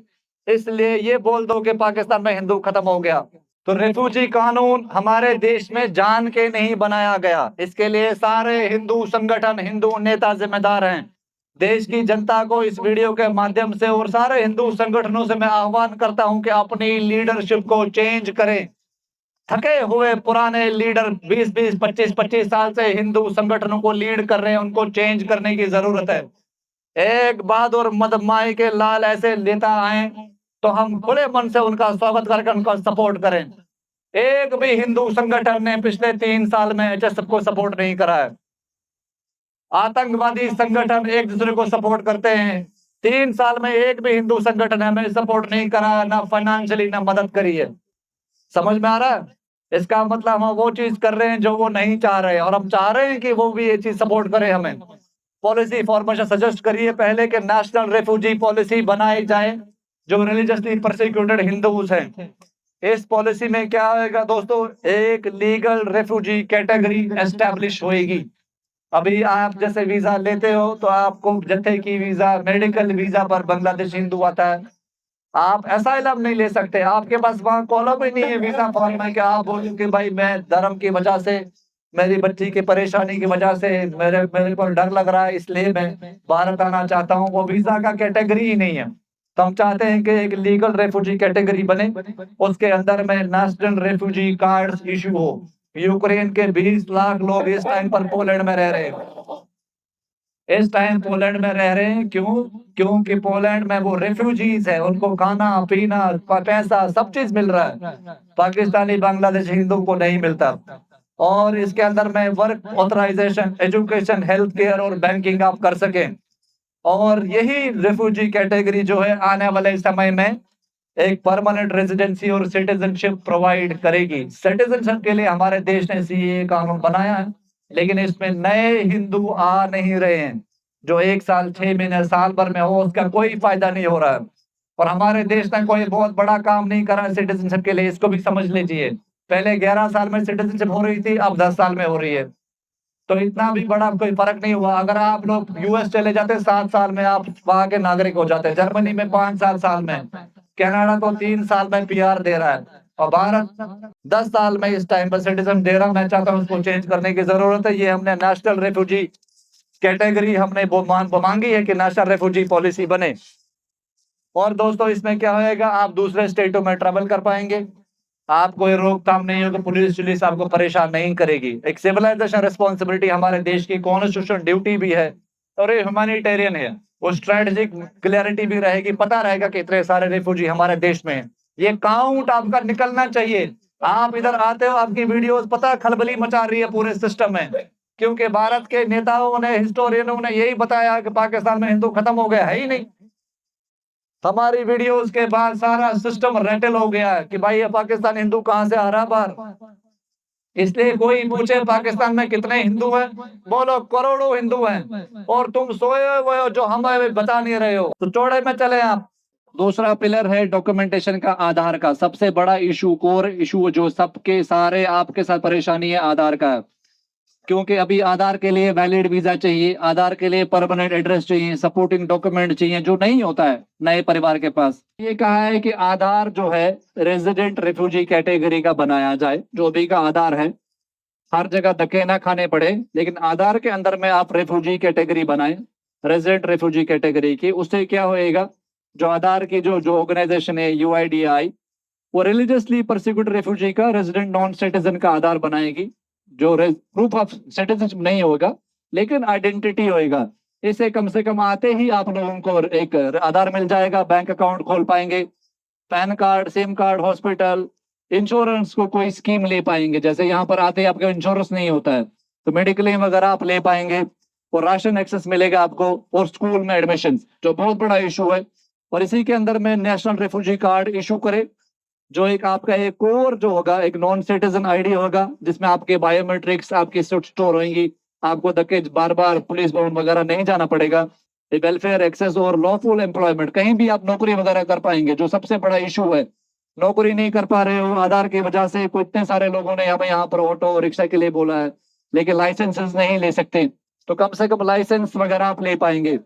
इसलिए ये बोल दो कि पाकिस्तान में हिंदू खत्म हो गया। तो रेफ्यूजी कानून हमारे देश में जान के नहीं बनाया गया। इसके लिए सारे हिंदू संगठन, हिंदू नेता जिम्मेदार हैं। देश की जनता को इस वीडियो के माध्यम से और सारे हिंदू संगठनों से मैं आह्वान करता हूं कि अपनी लीडरशिप को चेंज करें। थके हुए पुराने लीडर 20-20, 25-25 साल से हिंदू संगठनों को लीड कर रहे हैं, उनको चेंज करने की जरूरत है। एक बहादुर मदमाई के लाल ऐसे नेता आए तो हम खुले मन से उनका स्वागत करके उनका सपोर्ट करें। एक भी हिंदू संगठन ने पिछले 3 साल में एचएसएफ को सपोर्ट नहीं करा है। आतंकवादी संगठन एक दूसरे को सपोर्ट करते हैं। 3 साल में एक भी हिंदू संगठन ने हमें सपोर्ट नहीं करा, ना फाइनेंशियली ना मदद करी है। समझ में आ रहा है? इसका मतलब हम वो चीज कर रहे हैं जो वो नहीं चाह रहे हैं, और हम चाह रहे हैं कि वो भी ये चीज सपोर्ट करे हमें। पॉलिसी फॉर्मेशन सजेस्ट करिए पहले कि नेशनल रेफ्यूजी पॉलिसी बनाई जाए जो रिलीजियसली परसिक्यूटेड हिंदूज हैं। इस पॉलिसी में क्या होगा दोस्तों, एक लीगल रेफ्यूजी कैटेगरी एस्टैब्लिश होएगी। अभी आप जैसे वीजा लेते हो तो आपको जत्थे की वीजा, मेडिकल वीजा पर बांग्लादेश हिंदू आता है। आप असाइलम नहीं ले सकते, आपके पास वहाँ कॉलम ही नहीं है वीजा फॉर्म में कि आप बोलो कि भाई मैं धर्म की वजह से, मेरी बच्ची की परेशानी की वजह से मेरे मेरे को डर लग रहा है इसलिए मैं भारत आना चाहता हूँ। वो वीजा का कैटेगरी ही नहीं है। तो हम चाहते हैं कि एक लीगल रेफ्यूजी कैटेगरी बने, उसके अंदर में नेशनल रेफ्यूजी कार्ड इशू हो। यूक्रेन के 20 लाख लोग इस टाइम पर पोलैंड में रह रहे हैं। इस टाइम पोलैंड में रह रहे हैं क्यों? क्योंकि पोलैंड में वो रेफ्यूजीज है, उनको खाना पीना पैसा सब चीज मिल रहा है। पाकिस्तानी बांग्लादेश हिंदू को नहीं मिलता। और इसके अंदर में work authorisation, education, health care और बैंकिंग आप कर सकें। और यही रेफ्यूजी कैटेगरी जो है आने वाले समय में एक परमानेंट रेजिडेंसी और सिटीजनशिप प्रोवाइड करेगी। सिटीजनशिप के लिए हमारे देश ने सीए कानून बनाया है, लेकिन इसमें नए हिंदू आ नहीं रहे हैं। जो 1 साल 6 महीने साल भर में हो उसका कोई फायदा नहीं हो रहा है। और हमारे देश ने कोई बहुत बड़ा काम नहीं करा सिटीजनशिप के लिए, इसको भी समझ लीजिए। पहले 11 साल में सिटीजनशिप हो रही थी, अब 10 साल में हो रही है। तो इतना भी बड़ा कोई फर्क नहीं हुआ। अगर आप लोग यूएस चले जाते 7 साल में आप वहां के नागरिक हो जाते, जर्मनी में 5 साल में, कनाडा तो 3 साल में पीआर दे रहा है, और भारत 10 साल में इस टाइम पर सिटीजन दे रहा है। मैं चाहता हूँ उसको चेंज करने की जरूरत है। ये हमने नेशनल रेफ्यूजी कैटेगरी हमने मांगी है कि नेशनल रेफ्यूजी पॉलिसी बने। और दोस्तों इसमें क्या होएगा, आप दूसरे स्टेटों में ट्रेवल कर पाएंगे, आप कोई रोकथाम नहीं होगा, पुलिस आपको परेशान नहीं करेगी। एक सिविलाइजेशन रिस्पॉन्सिबिलिटी हमारे देश की कॉन्स्टिट्यूशन ड्यूटी भी है, और ये ह्यूमैनिटेरियन है। वो स्ट्रेटेजिक क्लैरिटी भी रहेगी, पता रहेगा कि इतने सारे रिफ्यूजी हमारे देश में हैं। ये काउंट आपका निकलना चाहिए। आप इधर आते हो, आपकी वीडियोस पता खलबली मचा रही है पूरे सिस्टम में, क्योंकि भारत के नेताओं ने, हिस्टोरियनों ने यही बताया कि पाकिस्तान में हिंदू खत्म हो गया है ही नहीं। हमारी वीडियोस के बाद सारा सिस्टम रेटल हो गया है कि भाई ये पाकिस्तान हिंदू कहां से आ रहा बाहर। इसलिए कोई पूछे पाकिस्तान में कितने हिंदू हैं, बोलो करोड़ों हिंदू हैं, और तुम सोए हुए हो जो हमें बता नहीं रहे हो। तो चौड़े में चले आप। दूसरा पिलर है डॉक्यूमेंटेशन का, आधार का। सबसे बड़ा इशू, कोर इशू जो सबके सारे आपके साथ परेशानी है, आधार का। क्योंकि अभी आधार के लिए वैलिड वीजा चाहिए, आधार के लिए परमानेंट एड्रेस चाहिए, सपोर्टिंग डॉक्यूमेंट चाहिए, जो नहीं होता है नए परिवार के पास। ये कहा है कि आधार जो है रेजिडेंट रेफ्यूजी कैटेगरी का बनाया जाए। जो अभी का आधार है, हर जगह धक्के ना खाने पड़े, लेकिन आधार के अंदर में आप रेफ्यूजी कैटेगरी बनाए, रेजिडेंट रेफ्यूजी कैटेगरी की। उससे क्या होएगा, जो आधार की जो ऑर्गेनाइजेशन है यूआईडीआई, वो रिलीजियसली परसिक्यूटेड रेफ्यूजी का, रेजिडेंट नॉन सिटीजन का आधार बनाएगी। जो प्रूफ ऑफ सिटीजनशिप नहीं होगा, लेकिन आइडेंटिटी होएगा। इसे कम से कम आते ही आप लोगों को एक आधार मिल जाएगा, बैंक अकाउंट खोल पाएंगे, pan card, SIM card, hospital, insurance को कोई स्कीम ले पाएंगे। जैसे यहाँ पर आते ही आपका इंश्योरेंस नहीं होता है, तो मेडिकल क्लेम वगैरह आप ले पाएंगे, और राशन एक्सेस मिलेगा आपको, और स्कूल में एडमिशन, जो बहुत बड़ा इशू है। और इसी के अंदर में नेशनल रेफ्यूजी कार्ड इशू करे, जो एक आपका एक कोर जो होगा, एक नॉन सिटीजन आईडी होगा, जिसमें आपके बायोमेट्रिक्स आपकी स्टोर होंगी। आपको धक्के बार बार पुलिस भवन वगैरह नहीं जाना पड़ेगा। वेलफेयर एक्सेस और लॉफुल एम्प्लॉयमेंट, कहीं भी आप नौकरी वगैरह कर पाएंगे, जो सबसे बड़ा इशू है। नौकरी नहीं कर पा रहे हो आधार की वजह से, कोई इतने सारे लोगों ने हमें यहाँ पर ऑटो रिक्शा के लिए बोला है, लेकिन लाइसेंसेस नहीं ले सकते, तो कम से कम लाइसेंस वगैरह आप ले पाएंगे।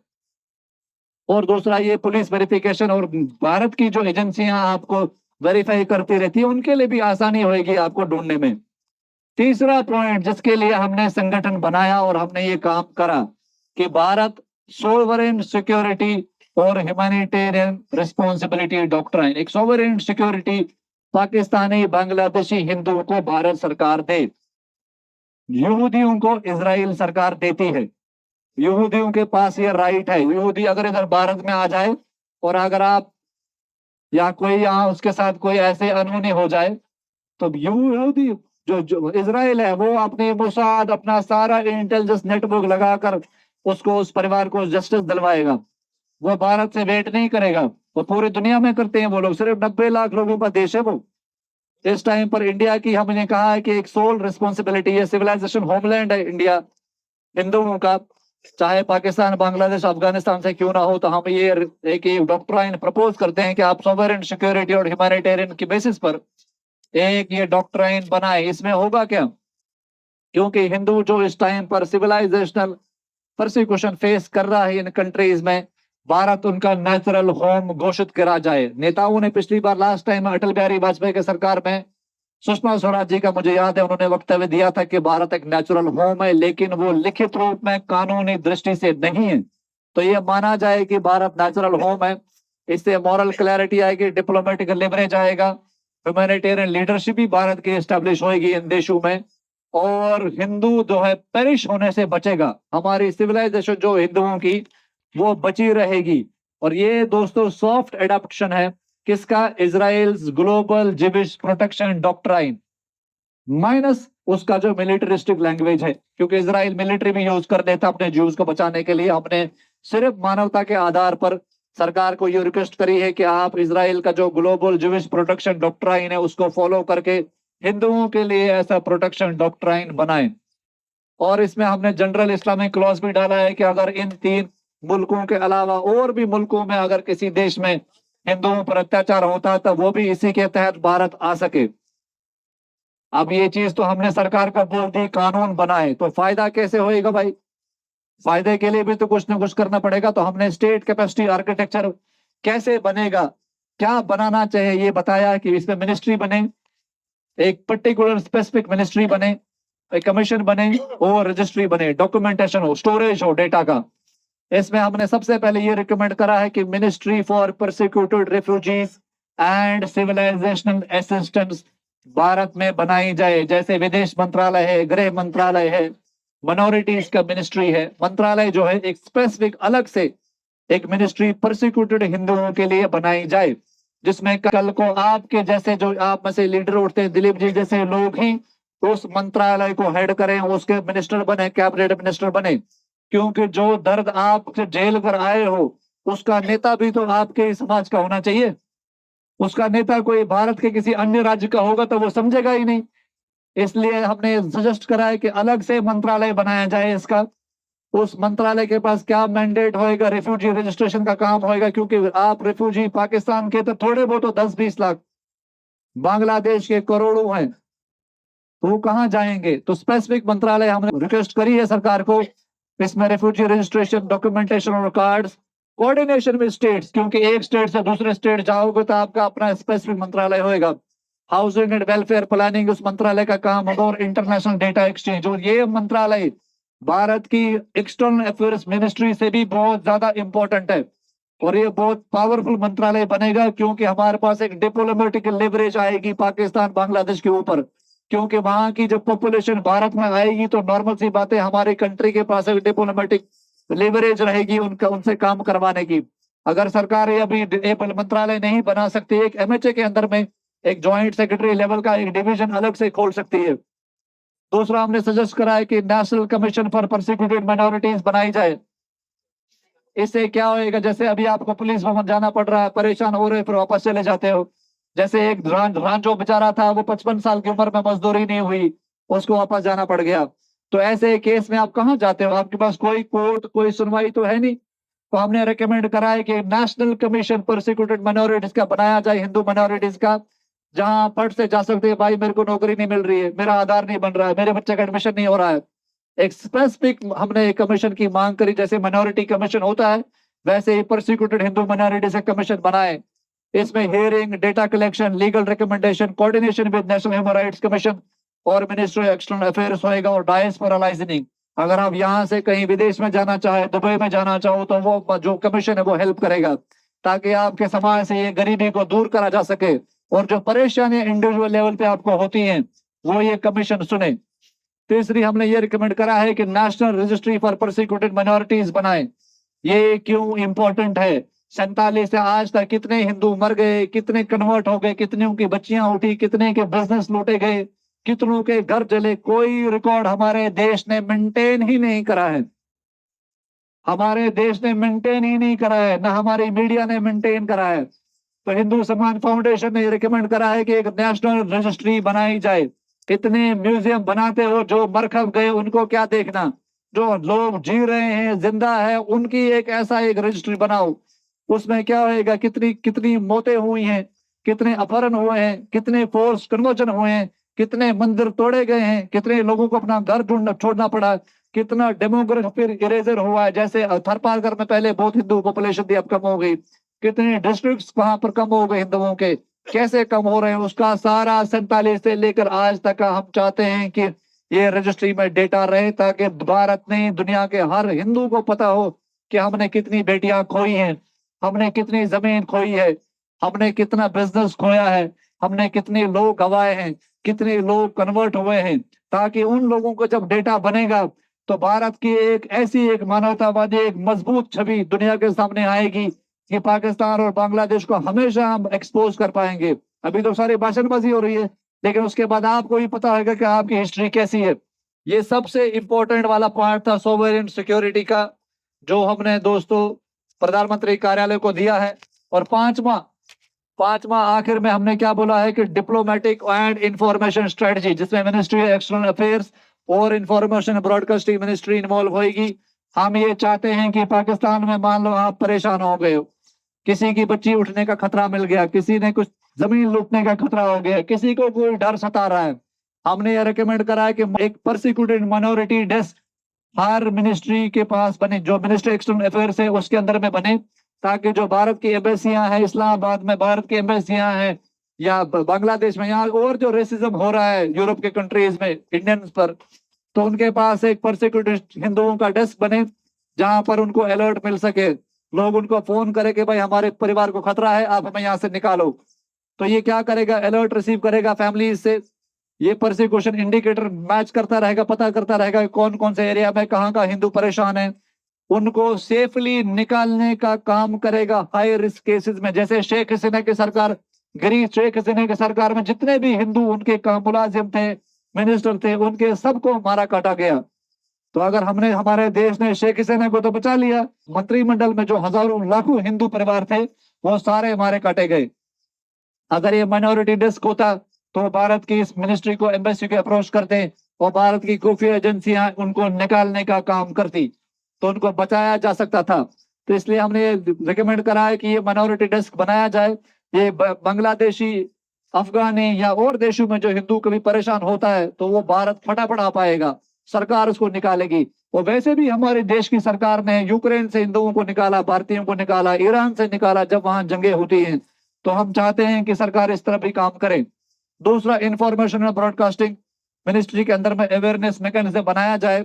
और दूसरा ये पुलिस वेरिफिकेशन, और भारत की जो एजेंसियां आपको वेरीफाई करती रहती है, उनके लिए भी आसानी होगी आपको ढूंढने में। तीसरा पॉइंट जिसके लिए हमने संगठन बनाया और हमने ये काम करा, कि भारत सोवरेन सिक्योरिटी और ह्यूमैनिटेरियन रिस्पॉन्सिबिलिटी डॉक्ट्राइन, एक सोवरेन सिक्योरिटी पाकिस्तानी बांग्लादेशी हिंदुओं को भारत सरकार दे, यहूदियों को इजराइल सरकार देती है। यहूदियों के पास ये राइट है। यहूदी अगर इधर भारत में आ जाए और अगर आप या कोई यहाँ उसके साथ कोई ऐसे अनहोनी हो जाए तो यहूदी जो इजराइल है वो अपने मोसाद अपना सारा इंटेलिजेंस नेटवर्क लगाकर उसको उस परिवार को जस्टिस दिलवाएगा। वो भारत से वेट नहीं करेगा। वो पूरी दुनिया में करते हैं वो लोग। सिर्फ 90 लाख लोगों का देश है वो। इस टाइम पर इंडिया की हमने कहा है कि एक सोल रिस्पॉन्सिबिलिटी है, सिविलाइजेशन होमलैंड है इंडिया हिंदुओं का, चाहे पाकिस्तान बांग्लादेश अफगानिस्तान से क्यों ना हो। तो हम ये एक डॉक्ट्राइन प्रपोज करते हैं कि आप सॉवरेन सिक्योरिटी और ह्यूमैनिटेरियन की बेसिस पर एक ये डॉक्ट्राइन बनाए। इसमें होगा क्या, क्योंकि हिंदू जो इस टाइम पर सिविलाइजेशनल परसिक्यूशन फेस कर रहा है इन कंट्रीज में, भारत उनका नेचुरल होम घोषित करा जाए। नेताओं ने पिछली बार लास्ट टाइम अटल बिहारी वाजपेयी के सरकार में सुषमा स्वराज जी का मुझे याद है उन्होंने वक्तव्य दिया था कि भारत एक नेचुरल होम है, लेकिन वो लिखित रूप में कानूनी दृष्टि से नहीं है। तो ये माना जाए कि भारत नेचुरल होम है। इससे मॉरल क्लैरिटी आएगी, डिप्लोमेटिक लिवरेज आएगा, ह्यूमैनिटेरियन लीडरशिप भी भारत की एस्टेब्लिश होगी इन देशों में, और हिंदू जो है पेरिश होने से बचेगा। हमारी सिविलाइजेशन जो हिंदुओं की वो बची रहेगी। और ये दोस्तों सॉफ्ट एडाप्टेशन है किसका, Israel's global Jewish protection doctrine, minus उसका जो मिलिटरिस्टिक लैंग्वेज है, क्योंकि इजराइल मिलिट्री भी यूज कर देता अपने ज्यूज को बचाने के लिए। हमने सिर्फ मानवता के आधार पर सरकार को ये रिक्वेस्ट करी है कि आप इजराइल का जो ग्लोबल जिविश प्रोटेक्शन डॉक्ट्राइन है उसको फॉलो करके हिंदुओं के लिए ऐसा प्रोटेक्शन डॉक्ट्राइन बनाएं। और इसमें हमने जनरल इस्लामिक क्लॉज भी डाला है कि अगर इन 3 मुल्कों के अलावा और भी मुल्कों में अगर किसी देश में हिंदुओं पर अत्याचार होता है तो वो भी इसी के तहत भारत आ सके। अब ये चीज तो हमने सरकार को बोल दी, कानून बनाए, तो फायदा कैसे होएगा भाई? फायदे के लिए भी तो कुछ ना कुछ करना पड़ेगा। तो हमने स्टेट कैपेसिटी आर्किटेक्चर कैसे बनेगा, क्या बनाना चाहिए, ये बताया कि इसमें मिनिस्ट्री बने, एक पर्टिकुलर स्पेसिफिक मिनिस्ट्री बने, एक कमीशन बने और रजिस्ट्री बने, डॉक्यूमेंटेशन हो, स्टोरेज हो डेटा का। इसमें हमने सबसे पहले ये रिकमेंड करा है कि ministry for persecuted refugees and civilisational assistance Bharat में बनाई जाए। जैसे विदेश मंत्रालय है, गृह मंत्रालय है, माइनॉरिटीज का मिनिस्ट्री है, मंत्रालय जो है एक स्पेसिफिक अलग से एक मिनिस्ट्री परसिक्यूटेड हिंदुओं के लिए बनाई जाए, जिसमें कल को आपके जैसे जो आप में से लीडर उठते हैं, दिलीप जी जैसे लोग ही उस मंत्रालय को हेड करें, उसके मिनिस्टर बने, कैबिनेट मिनिस्टर बने। क्योंकि जो दर्द आप जेल कर आए हो उसका नेता भी तो आपके ही समाज का होना चाहिए। उसका नेता कोई भारत के किसी अन्य राज्य का होगा तो वो समझेगा ही नहीं। इसलिए हमने सजेस्ट करा है कि अलग से मंत्रालय बनाया जाए इसका। उस मंत्रालय के पास क्या मैंडेट होएगा, रिफ्यूजी रजिस्ट्रेशन का काम होएगा, क्योंकि आप रिफ्यूजी पाकिस्तान के तो थोड़े बहुत तो 10-20 लाख, बांग्लादेश के करोड़ों हैं, तो वो कहाँ जाएंगे? तो स्पेसिफिक मंत्रालय हमने रिक्वेस्ट करी है सरकार को। इसमें रिफ्यूजी रजिस्ट्रेशन, डॉक्यूमेंटेशन और कार्ड्स, कोऑर्डिनेशन में स्टेट्स, क्योंकि एक स्टेट से दूसरे स्टेट जाओगे तो आपका अपना स्पेसिफिक मंत्रालय होएगा। हाउसिंग एंड वेलफेयर प्लानिंग उस मंत्रालय का काम होगा, और इंटरनेशनल डेटा एक्सचेंज। और ये मंत्रालय भारत की एक्सटर्नल अफेयर्स मिनिस्ट्री से भी बहुत ज्यादा इंपॉर्टेंट है, और ये बहुत पावरफुल मंत्रालय बनेगा, क्योंकि हमारे पास एक डिप्लोमेटिक लेवरेज आएगी पाकिस्तान बांग्लादेश के ऊपर। क्योंकि वहां की जब पॉपुलेशन भारत में आएगी तो नॉर्मल सी बात है, हमारे कंट्री के पास एक डिप्लोमेटिक लेवरेज रहेगी उनका, उनसे काम करवाने की। अगर सरकार ये अभी मंत्रालय नहीं बना सकती, एक एमएचए के अंदर में एक जॉइंट सेक्रेटरी लेवल का एक डिवीजन अलग से खोल सकती है। दूसरा हमने सजेस्ट करा है कि national commission for persecuted minorities बनाई जाए। इससे क्या होएगा, जैसे अभी आपको पुलिस भवन जाना पड़ रहा है, परेशान हो रहे, फिर वापस चले जाते हो। जैसे एक रांझो बेचारा था, वो 55 साल की उम्र में मजदूरी नहीं हुई, उसको वापस जाना पड़ गया। तो ऐसे केस में आप कहाँ जाते हो? आपके पास कोई कोर्ट, कोई सुनवाई तो है नहीं। तो हमने रिकमेंड करा है कि नेशनल कमीशन परसिक्यूटेड माइनॉरिटीज का बनाया जाए, हिंदू माइनॉरिटीज का, जहां फट से जा सकते हैं, भाई मेरे को नौकरी नहीं मिल रही है, मेरा आधार नहीं बन रहा है, मेरे बच्चे का एडमिशन नहीं हो रहा है। एक स्पेसिफिक हमने एक कमीशन की मांग करी, जैसे माइनॉरिटी कमीशन होता है वैसे ही परसिक्यूटेड हिंदू माइनॉरिटीज का कमीशन बनाए। इसमें hearing, data collection, legal recommendation, coordination with national human rights commission और मिनिस्ट्री ऑफ एक्सटर्नल अफेयर्स होएगा, और डायस्पोरा लाइसेंसिंग। अगर आप यहाँ से कहीं विदेश में जाना चाहे, दुबई में जाना चाहो, तो वो जो कमीशन है वो हेल्प करेगा, ताकि आपके समाज से ये गरीबी को दूर करा जा सके। और जो परेशानियां इंडिविजुअल लेवल पे आपको होती हैं वो ये कमीशन सुने। तीसरी हमने ये रिकमेंड करा है कि national registry for prosecuted minorities बनाए। ये क्यों इंपॉर्टेंट है? 47 से आज तक कितने हिंदू मर गए, कितने कन्वर्ट हो गए, कितने की बच्चियां उठी, कितने के बिजनेस लूटे गए, कितनों के घर जले, कोई रिकॉर्ड हमारे देश ने मेंटेन ही नहीं करा है। हमारे देश ने मेंटेन ही नहीं करा है, ना हमारी मीडिया ने मेंटेन करा है। तो हिंदू सम्मान फाउंडेशन ने रिकमेंड करा है कि एक नेशनल रजिस्ट्री बनाई जाए। इतने म्यूजियम बनाते हो, जो मरकब गए उनको क्या देखना, जो लोग जी रहे हैं, जिंदा है, उनकी एक ऐसा एक रजिस्ट्री बनाओ। उसमें क्या होएगा, कितनी कितनी मौतें हुई हैं, कितने अपहरण हुए हैं, कितने फोर्स कन्वर्जन हुए हैं, कितने मंदिर तोड़े गए हैं, कितने लोगों को अपना घर छोड़ना पड़ा, कितना डेमोग्राफिक इरेजर हुआ है। जैसे थरपारकर में पहले बहुत हिंदू पॉपुलेशन थी, अब कम हो गई। कितने डिस्ट्रिक्ट्स वहां पर कम हो गए हिंदुओं के, कैसे कम हो रहे हैं, उसका सारा 47 से लेकर आज तक का हम चाहते हैं कि ये रजिस्ट्री में डेटा रहे, ताकि भारत में दुनिया के हर हिंदू को पता हो कि हमने कितनी बेटियां खोई हैं, हमने कितनी जमीन खोई है, हमने कितना बिजनेस खोया है, हमने कितने लोग गंवाए हैं, कितने लोग कन्वर्ट हुए हैं। ताकि उन लोगों को जब डेटा बनेगा तो भारत की एक ऐसी एक मानवतावादी एक मजबूत छवि दुनिया के सामने आएगी कि पाकिस्तान और बांग्लादेश को हमेशा हम एक्सपोज कर पाएंगे। अभी तो सारी भाषणबाजी हो रही है, लेकिन उसके बाद आपको भी पता होगा कि आपकी हिस्ट्री कैसी है। ये सबसे इंपॉर्टेंट वाला पॉइंट था सोवरेन सिक्योरिटी का, जो हमने दोस्तों प्रधानमंत्री कार्यालय को दिया है। और पांचवा पांचवा आखिर में हमने क्या बोला है कि डिप्लोमेटिक एंड इंफॉर्मेशन स्ट्रेटजी, जिसमें मिनिस्ट्री ऑफ एक्सटर्नल अफेयर्स और इंफॉर्मेशन ब्रॉडकास्टिंग मिनिस्ट्री इन्वॉल्व होगी। हम ये चाहते हैं कि पाकिस्तान में मान लो आप परेशान हो गए हो, किसी की बच्ची उठने का खतरा मिल गया, किसी ने कुछ जमीन लूटने का खतरा हो गया, किसी को कोई डर सता रहा है, हमने ये रिकमेंड करा है कि एक परसिक्यूटेड माइनॉरिटी डेस्क हर मिनिस्ट्री के पास बने, जो मिनिस्ट्री एक्सटर्नल अफेयर्स है उसके अंदर में बने, ताकि जो भारत की एम्बेसियां हैं, इस्लामाबाद में भारत की एम्बेसियां हैं, या बांग्लादेश में, यहाँ और जो रेसिज्म हो रहा है यूरोप के कंट्रीज में इंडियंस पर, तो उनके पास एक परसिक्यूटेड हिंदुओं का डेस्क बने, जहां पर उनको अलर्ट मिल सके, लोग उनको फोन करे कि भाई हमारे परिवार को खतरा है, आप हमें यहाँ से निकालो। तो ये क्या करेगा, अलर्ट रिसीव करेगा फैमिली से, ये परसिक्यूशन इंडिकेटर मैच करता रहेगा, पता करता रहेगा कि कौन कौन से एरिया में कहाँ का हिंदू परेशान है, उनको सेफली निकालने का काम करेगा हाई रिस्क केसेस में। जैसे शेख हसीना की सरकार, गरीब शेख हसीना की सरकार में जितने भी हिंदू उनके काम मुलाजिम थे, मिनिस्टर थे, उनके सबको मारा काटा गया। तो अगर हमने, हमारे देश ने शेख हसीना को तो बचा लिया, मंत्रिमंडल में जो हजारों लाखों हिंदू परिवार थे वो सारे मारे काटे गए। अगर ये माइनॉरिटी डेस्क होता तो भारत की इस मिनिस्ट्री को, एम्बेसी को अप्रोच करते और भारत की खुफिया एजेंसियां उनको निकालने का काम करती, तो उनको बचाया जा सकता था। तो इसलिए हमने ये रिकमेंड करा है कि ये माइनॉरिटी डेस्क बनाया जाए। ये बांग्लादेशी, अफगानी या और देशों में जो हिंदू कभी परेशान होता है तो वो भारत फटाफट आ पाएगा, सरकार उसको निकालेगी। और वैसे भी हमारे देश की सरकार ने यूक्रेन से हिंदुओं को निकाला, भारतीयों को निकाला, ईरान से निकाला जब वहां जंगे होती हैं। तो हम चाहते हैं कि सरकार इस तरह भी काम करे। दूसरा, इंफॉर्मेशन और ब्रॉडकास्टिंग मिनिस्ट्री के अंदर में अवेयरनेस मैकेनिज्म बनाया जाए।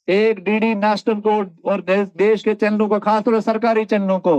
एक डीडी नेशनल को और देश के चैनलों को, खासतौर से सरकारी चैनलों को,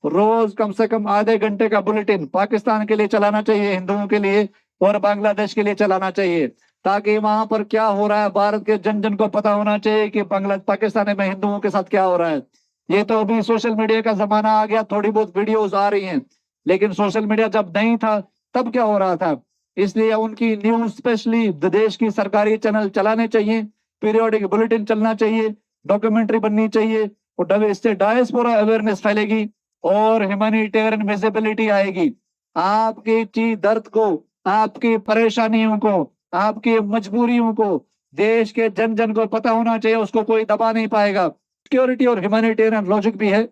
रोज कम से कम आधे घंटे का बुलेटिन पाकिस्तान के लिए चलाना चाहिए, हिंदुओं के लिए और बांग्लादेश के लिए चलाना चाहिए, ताकि वहां पर क्या हो रहा है भारत के जन जन को पता होना चाहिए कि पाकिस्तान में हिंदुओं के साथ क्या हो रहा है। ये तो अभी सोशल मीडिया का जमाना आ गया, थोड़ी बहुत वीडियोस आ रही हैं, लेकिन सोशल मीडिया जब नहीं था तब क्या हो रहा था। इसलिए उनकी न्यूज, स्पेशली देश की सरकारी चैनल चलाने चाहिए, पीरियोडिक बुलेटिन चलना चाहिए, डॉक्यूमेंट्री बननी चाहिए, और इससे डायस्पोरा अवेयरनेस फैलेगी और ह्यूमैनिटेरियन विजिबिलिटी आएगी। आपकी चीज दर्द को, आपकी परेशानियों को, आपकी मजबूरियों को देश के जन जन को पता होना चाहिए, उसको कोई दबा नहीं पाएगा। सिक्योरिटी और ह्यूमैनिटेरियन लॉजिक भी है,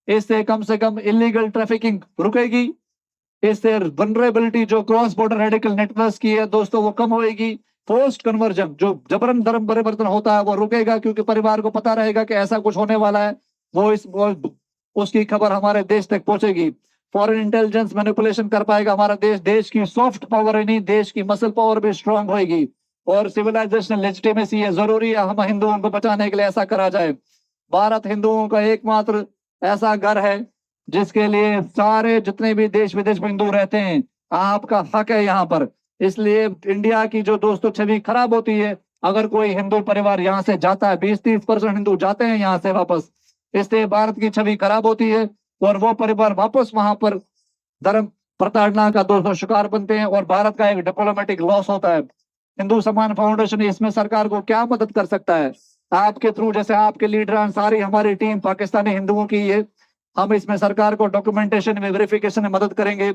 इससे कम से कम इलीगल ट्रैफिकिंग रुकेगी, इससे वनरेबिलिटी जो क्रॉस बॉर्डर रेडिकल नेटवर्क की है दोस्तों वो कम होएगी, फोर्स्ड कन्वर्जन जो जबरन धर्म परिवर्तन होता है वो रुकेगा, क्योंकि परिवार को पता रहेगा कि ऐसा कुछ होने वाला है, उसकी खबर हमारे देश तक पहुंचेगी। फॉरेन इंटेलिजेंस मैनिपुलेशन कर पाएगा हमारा देश, देश की सॉफ्ट पावर ही नहीं, देश की मसल पावर भी स्ट्रांग होगी। और सिविलाइजेशन लेजिटिमेसी है, जरूरी है हम हिंदुओं को बचाने के लिए ऐसा करा जाए। भारत हिंदुओं का एकमात्र ऐसा घर है जिसके लिए सारे जितने भी देश विदेश में हिंदू रहते हैं आपका हक है यहाँ पर। इसलिए इंडिया की जो दोस्तों छवि खराब होती है अगर कोई हिंदू परिवार यहाँ से जाता है, 20-30% हिंदू जाते हैं यहाँ से वापस, इससे भारत की छवि खराब होती है और वो परिवार वापस वहां पर धर्म प्रताड़ना का दोस्तों शिकार बनते हैं और भारत का एक डिप्लोमेटिक लॉस होता है। हिंदू सम्मान फाउंडेशन इसमें सरकार को क्या मदद कर सकता है? आपके थ्रू, जैसे आपके लीडर, सारी हमारी टीम पाकिस्तानी हिंदुओं की है, हम इसमें सरकार को डॉक्यूमेंटेशन में, वेरिफिकेशन में मदद करेंगे,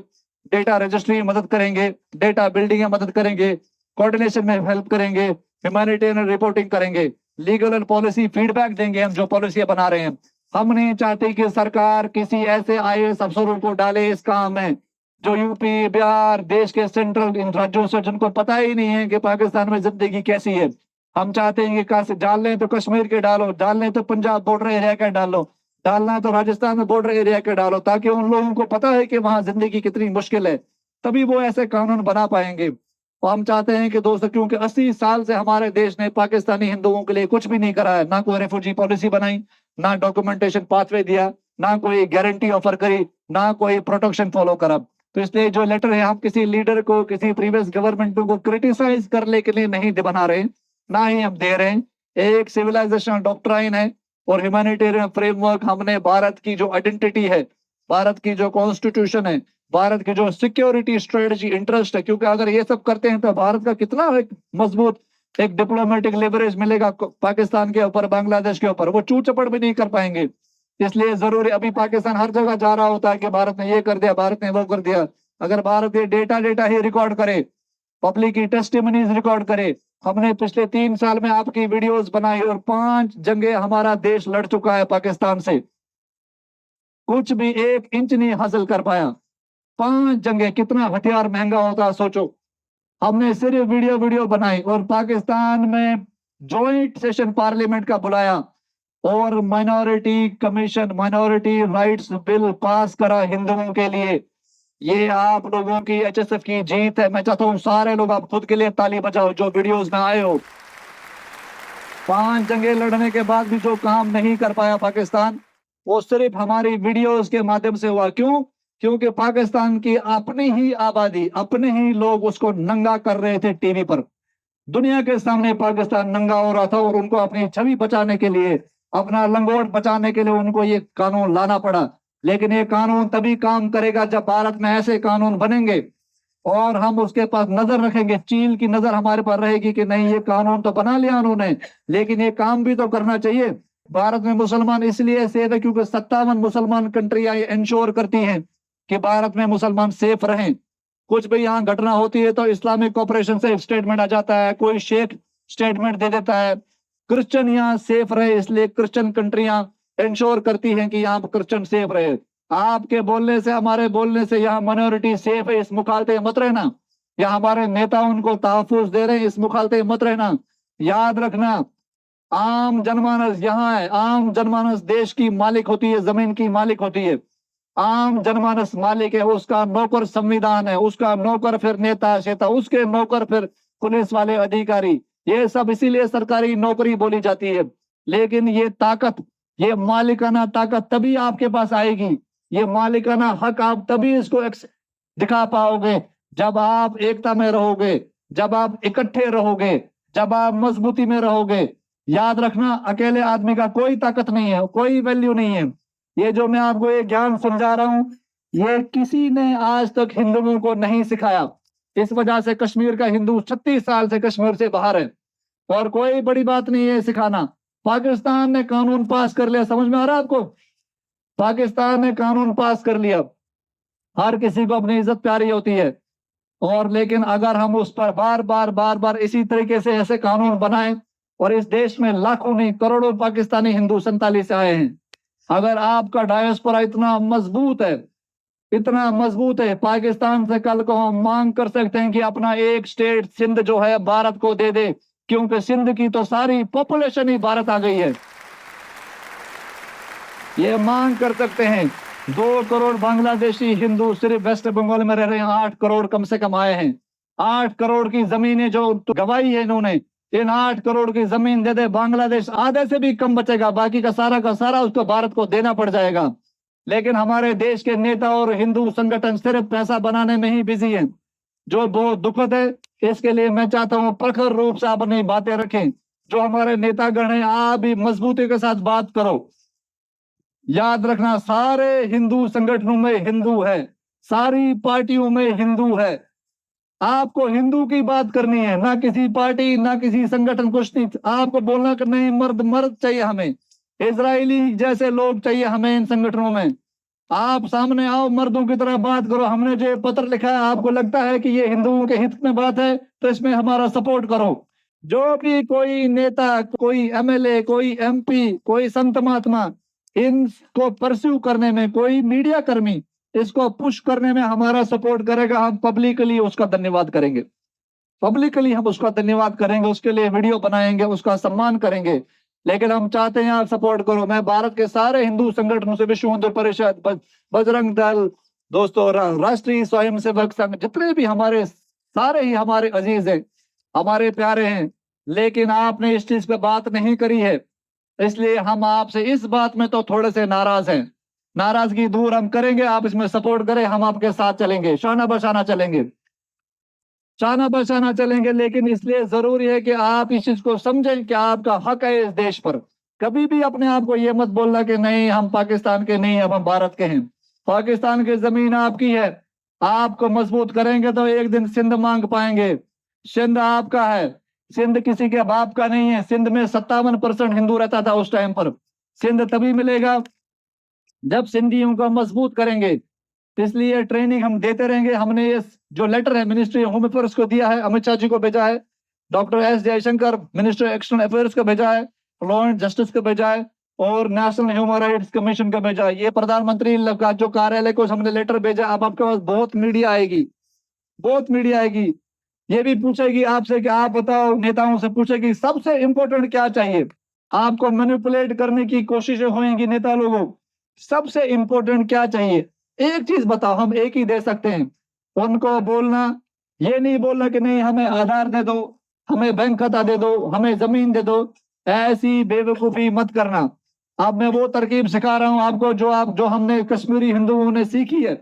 डेटा रजिस्ट्री में मदद करेंगे, डेटा बिल्डिंग में मदद करेंगे, कोऑर्डिनेशन में हेल्प करेंगे, ह्यूमैनिटेरियन रिपोर्टिंग करेंगे, लीगल एंड पॉलिसी फीडबैक देंगे हम जो पॉलिसियां बना रहे हैं। हम नहीं चाहते कि सरकार किसी ऐसे आईएएस अफसरों को डाले इस काम में जो यूपी, बिहार, देश के सेंट्रल इन राज्यों से जिनको पता ही नहीं है कि पाकिस्तान में जिंदगी कैसी है। हम चाहते हैं कि कहा से डाल लें तो कश्मीर के डालो, डाल लें तो पंजाब बॉर्डर एरिया के डालो, डालना है तो राजस्थान में बॉर्डर एरिया के डालो, ताकि उन लोगों को पता है कि वहां जिंदगी कितनी मुश्किल है, तभी वो ऐसे कानून बना पाएंगे। और हम चाहते हैं कि दोस्तों, क्योंकि 80 साल से हमारे देश ने पाकिस्तानी हिंदुओं के लिए कुछ भी नहीं करा है, ना कोई रेफ्यूजी पॉलिसी बनाई, ना डॉक्यूमेंटेशन पाथवे दिया, ना कोई गारंटी ऑफर करी, ना कोई प्रोटेक्शन फॉलो करा। तो इसलिए जो लेटर है हम किसी लीडर को, किसी प्रीवियस गवर्नमेंट को क्रिटिसाइज करने के लिए नहीं बना रहे, ना ही हम दे रहे हैं। एक सिविलाइजेशन डॉक्ट्राइन है और ह्यूमैनिटेरियन फ्रेमवर्क हमने भारत की जो आइडेंटिटी है, भारत की जो कॉन्स्टिट्यूशन है, भारत की जो सिक्योरिटी स्ट्रेटजी इंटरेस्ट है, क्योंकि अगर ये सब करते हैं तो भारत का कितना एक मजबूत एक डिप्लोमेटिक लेवरेज मिलेगा पाकिस्तान के ऊपर, बांग्लादेश के ऊपर, वो चू चपड़ भी नहीं कर पाएंगे। इसलिए जरूरी, अभी पाकिस्तान हर जगह जा रहा होता है कि भारत ने ये कर दिया, भारत ने वो कर दिया। अगर भारत ये डेटा ही रिकॉर्ड करे, पब्लिक की टेस्टिमनीज रिकॉर्ड करे, हमने पिछले 3 साल में आपकी वीडियोस बनाई और 5 जंगे हमारा देश लड़ चुका है पाकिस्तान से, कुछ भी 1 इंच नहीं हासिल कर पाया। 5 जंगे, कितना हथियार महंगा होता है सोचो। हमने सिर्फ वीडियो बनाई और पाकिस्तान में जॉइंट सेशन पार्लियामेंट का बुलाया और minority commission, minority rights bill pass करा हिंदुओं के लिए। ये आप लोगों की, एचएसएफ की जीत है। मैं चाहता हूँ सारे लोग आप खुद के लिए ताली बजाओ जो वीडियोस में आए हो। 5 जंगे लड़ने के बाद भी जो काम नहीं कर पाया पाकिस्तान, वो सिर्फ हमारी वीडियोस के माध्यम से हुआ। क्यों? क्योंकि पाकिस्तान की अपनी ही आबादी, अपने ही लोग उसको नंगा कर रहे थे टीवी पर। दुनिया के सामने पाकिस्तान नंगा हो रहा था और उनको अपनी छवि बचाने के लिए, अपना लंगोट बचाने के लिए उनको ये कानून लाना पड़ा। लेकिन ये कानून तभी काम करेगा जब भारत में ऐसे कानून बनेंगे और हम उसके पास नजर रखेंगे, चील की नजर हमारे पर रहेगी कि नहीं, ये कानून तो बना लिया उन्होंने, लेकिन ये काम भी तो करना चाहिए। भारत में मुसलमान इसलिए सेफ है क्योंकि 57 मुसलमान कंट्रियां इंश्योर करती हैं कि भारत में मुसलमान सेफ रहें। कुछ भी यहाँ घटना होती है तो इस्लामिक कॉपरेशन से स्टेटमेंट आ जाता है, कोई शेख स्टेटमेंट दे देता है। क्रिश्चियन यहाँ सेफ रहे, इसलिए क्रिश्चियन कंट्रियां इंश्योर करती हैं कि यहाँ क्रिश्चियन सेफ रहे। आपके बोलने से, हमारे बोलने से यहाँ माइनॉरिटी सेफ है, इस मुखालते मत रहना। या हमारे नेता उनको तहफुज दे रहे हैं, इस मुखालते मत रहना। याद रखना, आम जनमानस यहाँ है, आम जनमानस देश की मालिक होती है, जमीन की मालिक होती है। आम जनमानस मालिक है, उसका नौकर संविधान है, उसका नौकर फिर नेता शेता, उसके नौकर फिर पुलिस वाले अधिकारी। ये सब इसीलिए सरकारी नौकरी बोली जाती है। लेकिन ये ताकत, ये मालिकाना ताकत तभी आपके पास आएगी, ये मालिकाना हक आप तभी इसको दिखा पाओगे जब आप एकता में रहोगे, जब आप इकट्ठे रहोगे, जब आप मजबूती में रहोगे। याद रखना, अकेले आदमी का कोई ताकत नहीं है, कोई वैल्यू नहीं है। ये जो मैं आपको ये ज्ञान समझा रहा हूं, ये किसी ने आज तक हिंदुओं को नहीं सिखाया। इस वजह से कश्मीर का हिंदू 36 साल से कश्मीर से बाहर है और कोई बड़ी बात नहीं है सिखाना। पाकिस्तान ने कानून पास कर लिया, समझ में आ रहा है आपको? पाकिस्तान ने कानून पास कर लिया। हर किसी को अपनी इज्जत प्यारी होती है, और लेकिन अगर हम उस पर बार बार इसी तरीके से ऐसे कानून बनाएं, और इस देश में लाखों नहीं करोड़ों पाकिस्तानी हिंदू 47 से आए हैं। अगर आपका डायस्पोरा इतना मजबूत है, इतना मजबूत है, पाकिस्तान से कल को हम मांग कर सकते हैं कि अपना एक स्टेट सिंध जो है भारत को दे दे, क्योंकि सिंध की तो सारी पॉपुलेशन ही भारत आ गई है। ये मांग कर सकते हैं। 2 करोड़ बांग्लादेशी हिंदू सिर्फ वेस्ट बंगाल में रह रहे हैं, 8 करोड़ कम से कम आए हैं। 8 करोड़ की जमीनें जो गवाई है इन्होंने, इन 8 करोड़ की जमीन दे दे, बांग्लादेश आधे से भी कम बचेगा, बाकी का सारा उसको भारत को देना पड़ जाएगा। लेकिन हमारे देश के नेता और हिंदू संगठन सिर्फ पैसा बनाने में ही बिजी हैं, जो बहुत दुखद है। इसके लिए मैं चाहता हूं प्रखर रूप से आप अपनी बातें रखें। जो हमारे नेतागण हैं, आप भी मजबूती के साथ बात करो। याद रखना, सारे हिंदू संगठनों में हिंदू है, सारी पार्टियों में हिंदू है। आपको हिंदू की बात करनी है, ना किसी पार्टी ना किसी संगठन, कुछ नहीं। आपको बोलना कि नहीं, मर्द मर्द चाहिए हमें, इजरायली जैसे लोग चाहिए हमें इन संगठनों में। आप सामने आओ, मर्दों की तरह बात करो। हमने जो पत्र लिखा है, आपको लगता है कि ये हिंदुओं के हित में बात है, तो इसमें हमारा सपोर्ट करो। जो भी कोई नेता, कोई एमएलए, कोई एमपी, कोई संत महात्मा इनको परस्यू करने में, कोई मीडिया कर्मी इसको पुश करने में हमारा सपोर्ट करेगा, हम पब्लिकली उसका धन्यवाद करेंगे। पब्लिकली हम उसका धन्यवाद करेंगे, उसके लिए वीडियो बनाएंगे, उसका सम्मान करेंगे। लेकिन हम चाहते हैं आप सपोर्ट करो। मैं भारत के सारे हिंदू संगठनों से, विश्व हिंदू परिषद, बजरंग दल, दोस्तों, राष्ट्रीय स्वयंसेवक संघ, जितने भी हमारे, सारे ही हमारे अजीज हैं, हमारे प्यारे हैं, लेकिन आपने इस चीज पे बात नहीं करी है। इसलिए हम आपसे इस बात में तो थोड़े से नाराज हैं। नाराजगी दूर हम करेंगे, आप इसमें सपोर्ट करें, हम आपके साथ चलेंगे, शाना बशाना चलेंगे, शाना बशाना चलेंगे। लेकिन इसलिए जरूरी है कि आप इस चीज को समझें कि आपका हक है इस देश पर। कभी भी अपने आप को ये मत बोलना कि नहीं हम पाकिस्तान के नहीं, अब हम भारत के हैं। पाकिस्तान की जमीन आपकी है, आपको मजबूत करेंगे तो एक दिन सिंध मांग पाएंगे। सिंध आपका है, सिंध किसी के बाप का नहीं है। सिंध में 57% हिंदू रहता था उस टाइम पर। सिंध तभी मिलेगा जब सिंधियों को मजबूत करेंगे। इसलिए ट्रेनिंग हम देते रहेंगे। हमने ये जो लेटर है मिनिस्ट्री होम अफेयर्स को दिया है, अमित शाह जी को भेजा है, doctor S Jaishankar minister external affairs को भेजा है, लॉ एंड जस्टिस को भेजा है, और नेशनल ह्यूमन राइट्स कमीशन को भेजा है। ये प्रधानमंत्री का जो कार्यालय को हमने लेटर भेजा। अब आपके पास बहुत मीडिया आएगी, बहुत मीडिया आएगी, ये भी पूछेगी आपसे कि आप बताओ, नेताओं से पूछेगी सबसे इंपॉर्टेंट क्या चाहिए। आपको मैनिपुलेट करने की कोशिशें होंगी नेता लोगों। सबसे इंपॉर्टेंट क्या चाहिए, एक चीज बताओ, हम एक ही दे सकते हैं। उनको बोलना, ये नहीं बोलना कि नहीं हमें आधार दे दो, हमें बैंक खाता दे दो, हमें जमीन दे दो। ऐसी बेवकूफी मत करना। अब मैं वो तरकीब सिखा रहा हूं आपको जो हमने कश्मीरी हिंदुओं ने सीखी है।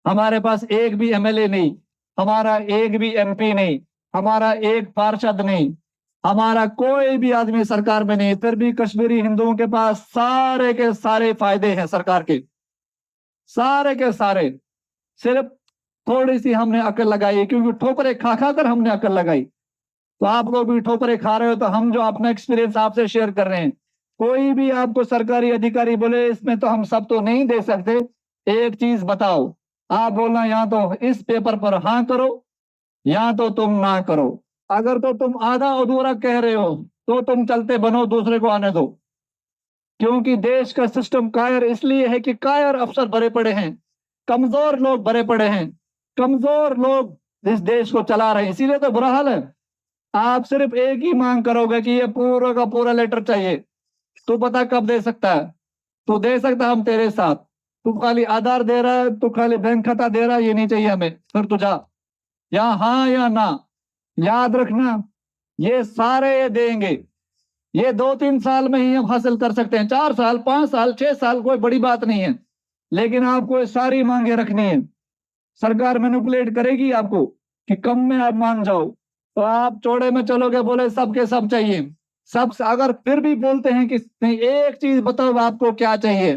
हमारे पास एक भी एमएलए नहीं, हमारा एक भी एमपी नहीं, हमारा एक पार्षद नहीं, हमारा कोई भी आदमी सरकार में नहीं, फिर भी कश्मीरी हिंदुओं के पास सारे के सारे फायदे हैं सरकार के, सारे के सारे। सिर्फ थोड़ी सी हमने अकल लगाई है, क्योंकि ठोकरें खा खा कर हमने अकल लगाई। तो आप लोग भी ठोकरें खा रहे हो, तो हम जो अपना एक्सपीरियंस आपसे शेयर कर रहे हैं। कोई भी आपको सरकारी अधिकारी बोले इसमें तो हम सब तो नहीं दे सकते, एक चीज बताओ, आप बोलना या तो इस पेपर पर हाँ करो या तो तुम ना करो। अगर तो तुम आधा अधूरा कह रहे हो तो तुम चलते बनो, दूसरे को आने दो। क्योंकि देश का सिस्टम कायर इसलिए है कि कायर अफसर भरे पड़े हैं, कमजोर लोग भरे पड़े हैं, कमजोर लोग इस देश को चला रहे हैं, इसीलिए तो बुरा हाल है। आप सिर्फ एक ही मांग करोगे कि ये पूरा का पूरा लेटर चाहिए, तू पता कब दे सकता है, तू दे सकता है हम तेरे साथ। तू खाली आधार दे रहा है, तू खाली बैंक खाता दे रहा है, ये नहीं चाहिए हमें, फिर तू जा, या हाँ या ना। याद रखना, ये सारे ये देंगे, ये 2-3 साल में ही हम हासिल कर सकते हैं, 4 साल 5 साल 6 साल कोई बड़ी बात नहीं है। लेकिन आपको ये सारी मांगे रखनी है। सरकार मैनिपुलेट करेगी आपको कि कम में आप मान जाओ, तो आप चौड़े में चलोगे, बोले सबके सब चाहिए। सब अगर फिर भी बोलते हैं कि नहीं, एक चीज बताओ आपको क्या चाहिए,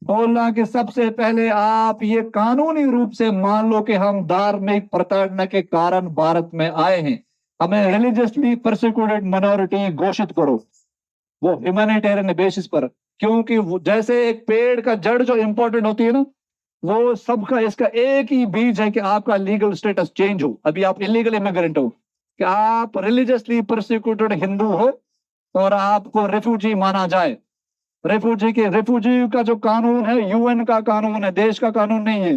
बोलना कि सबसे पहले आप ये कानूनी रूप से मान लो कि हम धार्मिक प्रताड़ना के कारण भारत में आए हैं, हमें रिलीजियसली परसिक्यूटेड माइनॉरिटी घोषित करो, वो ह्यूमैनिटेरियन बेसिस पर। क्योंकि जैसे एक पेड़ का जड़ जो इंपॉर्टेंट होती है ना, वो सबका इसका एक ही बीज है कि आपका लीगल स्टेटस चेंज हो। अभी आप इलीगल इमिग्रेंट हो, कि आप रिलीजियसली परसिक्यूटेड हिंदू हो और आपको रेफ्यूजी माना जाए। रेफ्यूजी का जो कानून है यूएन का कानून है, देश का कानून नहीं है,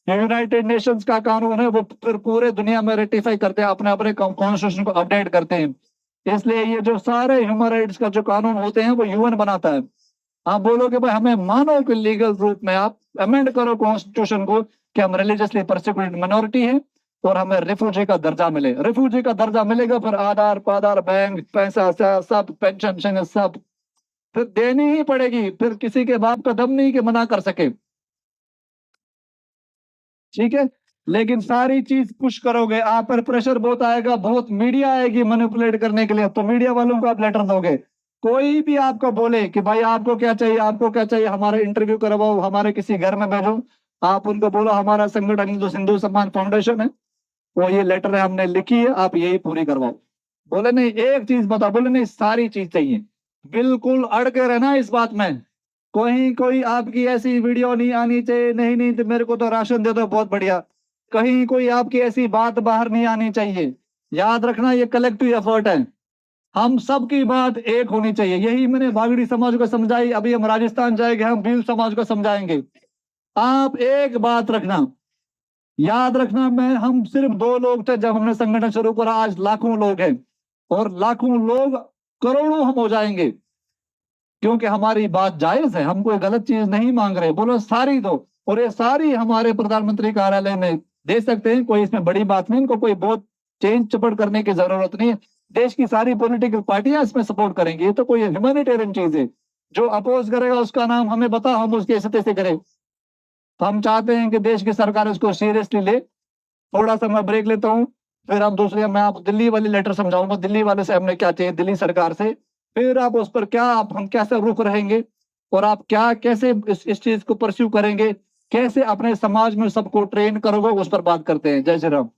यूनाइटेड नेशंस का कानून है। वो फिर पूरे दुनिया में रेटिफाई करते हैं, अपने अपने कॉन्स्टिट्यूशन को अपडेट करते हैं। इसलिए ये जो सारे ह्यूमन राइट्स का जो कानून होते हैं वो यूएन बनाता है। आप बोलोगे भाई हमें मानो कि लीगल रूप में आप अमेंड करो कॉन्स्टिट्यूशन को कि हम रिलीजियसली परसिक्यूटेड माइनॉरिटी है और हमें रिफ्यूजी का दर्जा मिले। रिफ्यूजी का दर्जा मिलेगा, फिर आधार पाधार बैंक पैसा सब पेंशन सब फिर देनी ही पड़ेगी, फिर किसी के बाप का दम नहीं कि मना कर सके, ठीक है। लेकिन सारी चीज पुश करोगे, आप पर प्रेशर बहुत आएगा, बहुत मीडिया आएगी मैनिपुलेट करने के लिए, तो मीडिया वालों को आप लेटर दोगे। कोई भी आपको बोले कि भाई आपको क्या चाहिए, आपको क्या चाहिए, हमारे इंटरव्यू करवाओ, हमारे किसी घर में भेजो, आप उनको बोलो हमारा संगठन हिंदू सम्मान फाउंडेशन है, वो ये लेटर है हमने लिखी है, आप यही पूरी करवाओ। बोले नहीं एक चीज बताओ, बोले नहीं सारी चीज चाहिए। बिल्कुल अड़ के रहना इस बात में। कोई आपकी ऐसी वीडियो नहीं आनी चाहिए, नहीं नहीं तो मेरे को तो राशन दे दो, बहुत बढ़िया। कहीं कोई आपकी ऐसी बात बाहर नहीं आनी चाहिए। याद रखना ये कलेक्टिव एफर्ट है, हम सबकी बात एक होनी चाहिए। यही मैंने बागड़ी समाज को समझाई, अभी हम राजस्थान जाएंगे, हम भील समाज को समझाएंगे। आप एक बात रखना, याद रखना, हम सिर्फ 2 लोग थे जब हमने संगठन शुरू करा, आज लाखों लोग हैं, और लाखों लोग करोड़ों हम हो जाएंगे, क्योंकि हमारी बात जायज है, हम कोई गलत चीज नहीं मांग रहे। बोलो सारी दो, और ये सारी हमारे प्रधानमंत्री कार्यालय में दे सकते हैं, कोई इसमें बड़ी बात नहीं, इनको कोई बहुत चेंज चपड़ करने की जरूरत नहीं है। देश की सारी पॉलिटिकल पार्टियां इसमें सपोर्ट करेंगी, ये तो कोई ह्यूमैनिटेरियन चीज है। जो अपोज करेगा उसका नाम हमें बता, हम उसके स्थिति से करें। तो हम चाहते हैं कि देश की सरकार इसको सीरियसली ले। थोड़ा सा मैं ब्रेक लेता हूँ, फिर हम दूसरे, मैं आपको दिल्ली वाली लेटर समझाऊंगा, दिल्ली वाले से हमने क्या चाहिए दिल्ली सरकार से, फिर आप उस पर क्या, आप हम कैसे रुख रहेंगे, और आप क्या कैसे इस चीज को परस्यू करेंगे, कैसे अपने समाज में सबको ट्रेन करोगे, उस पर बात करते हैं। जय श्री राम।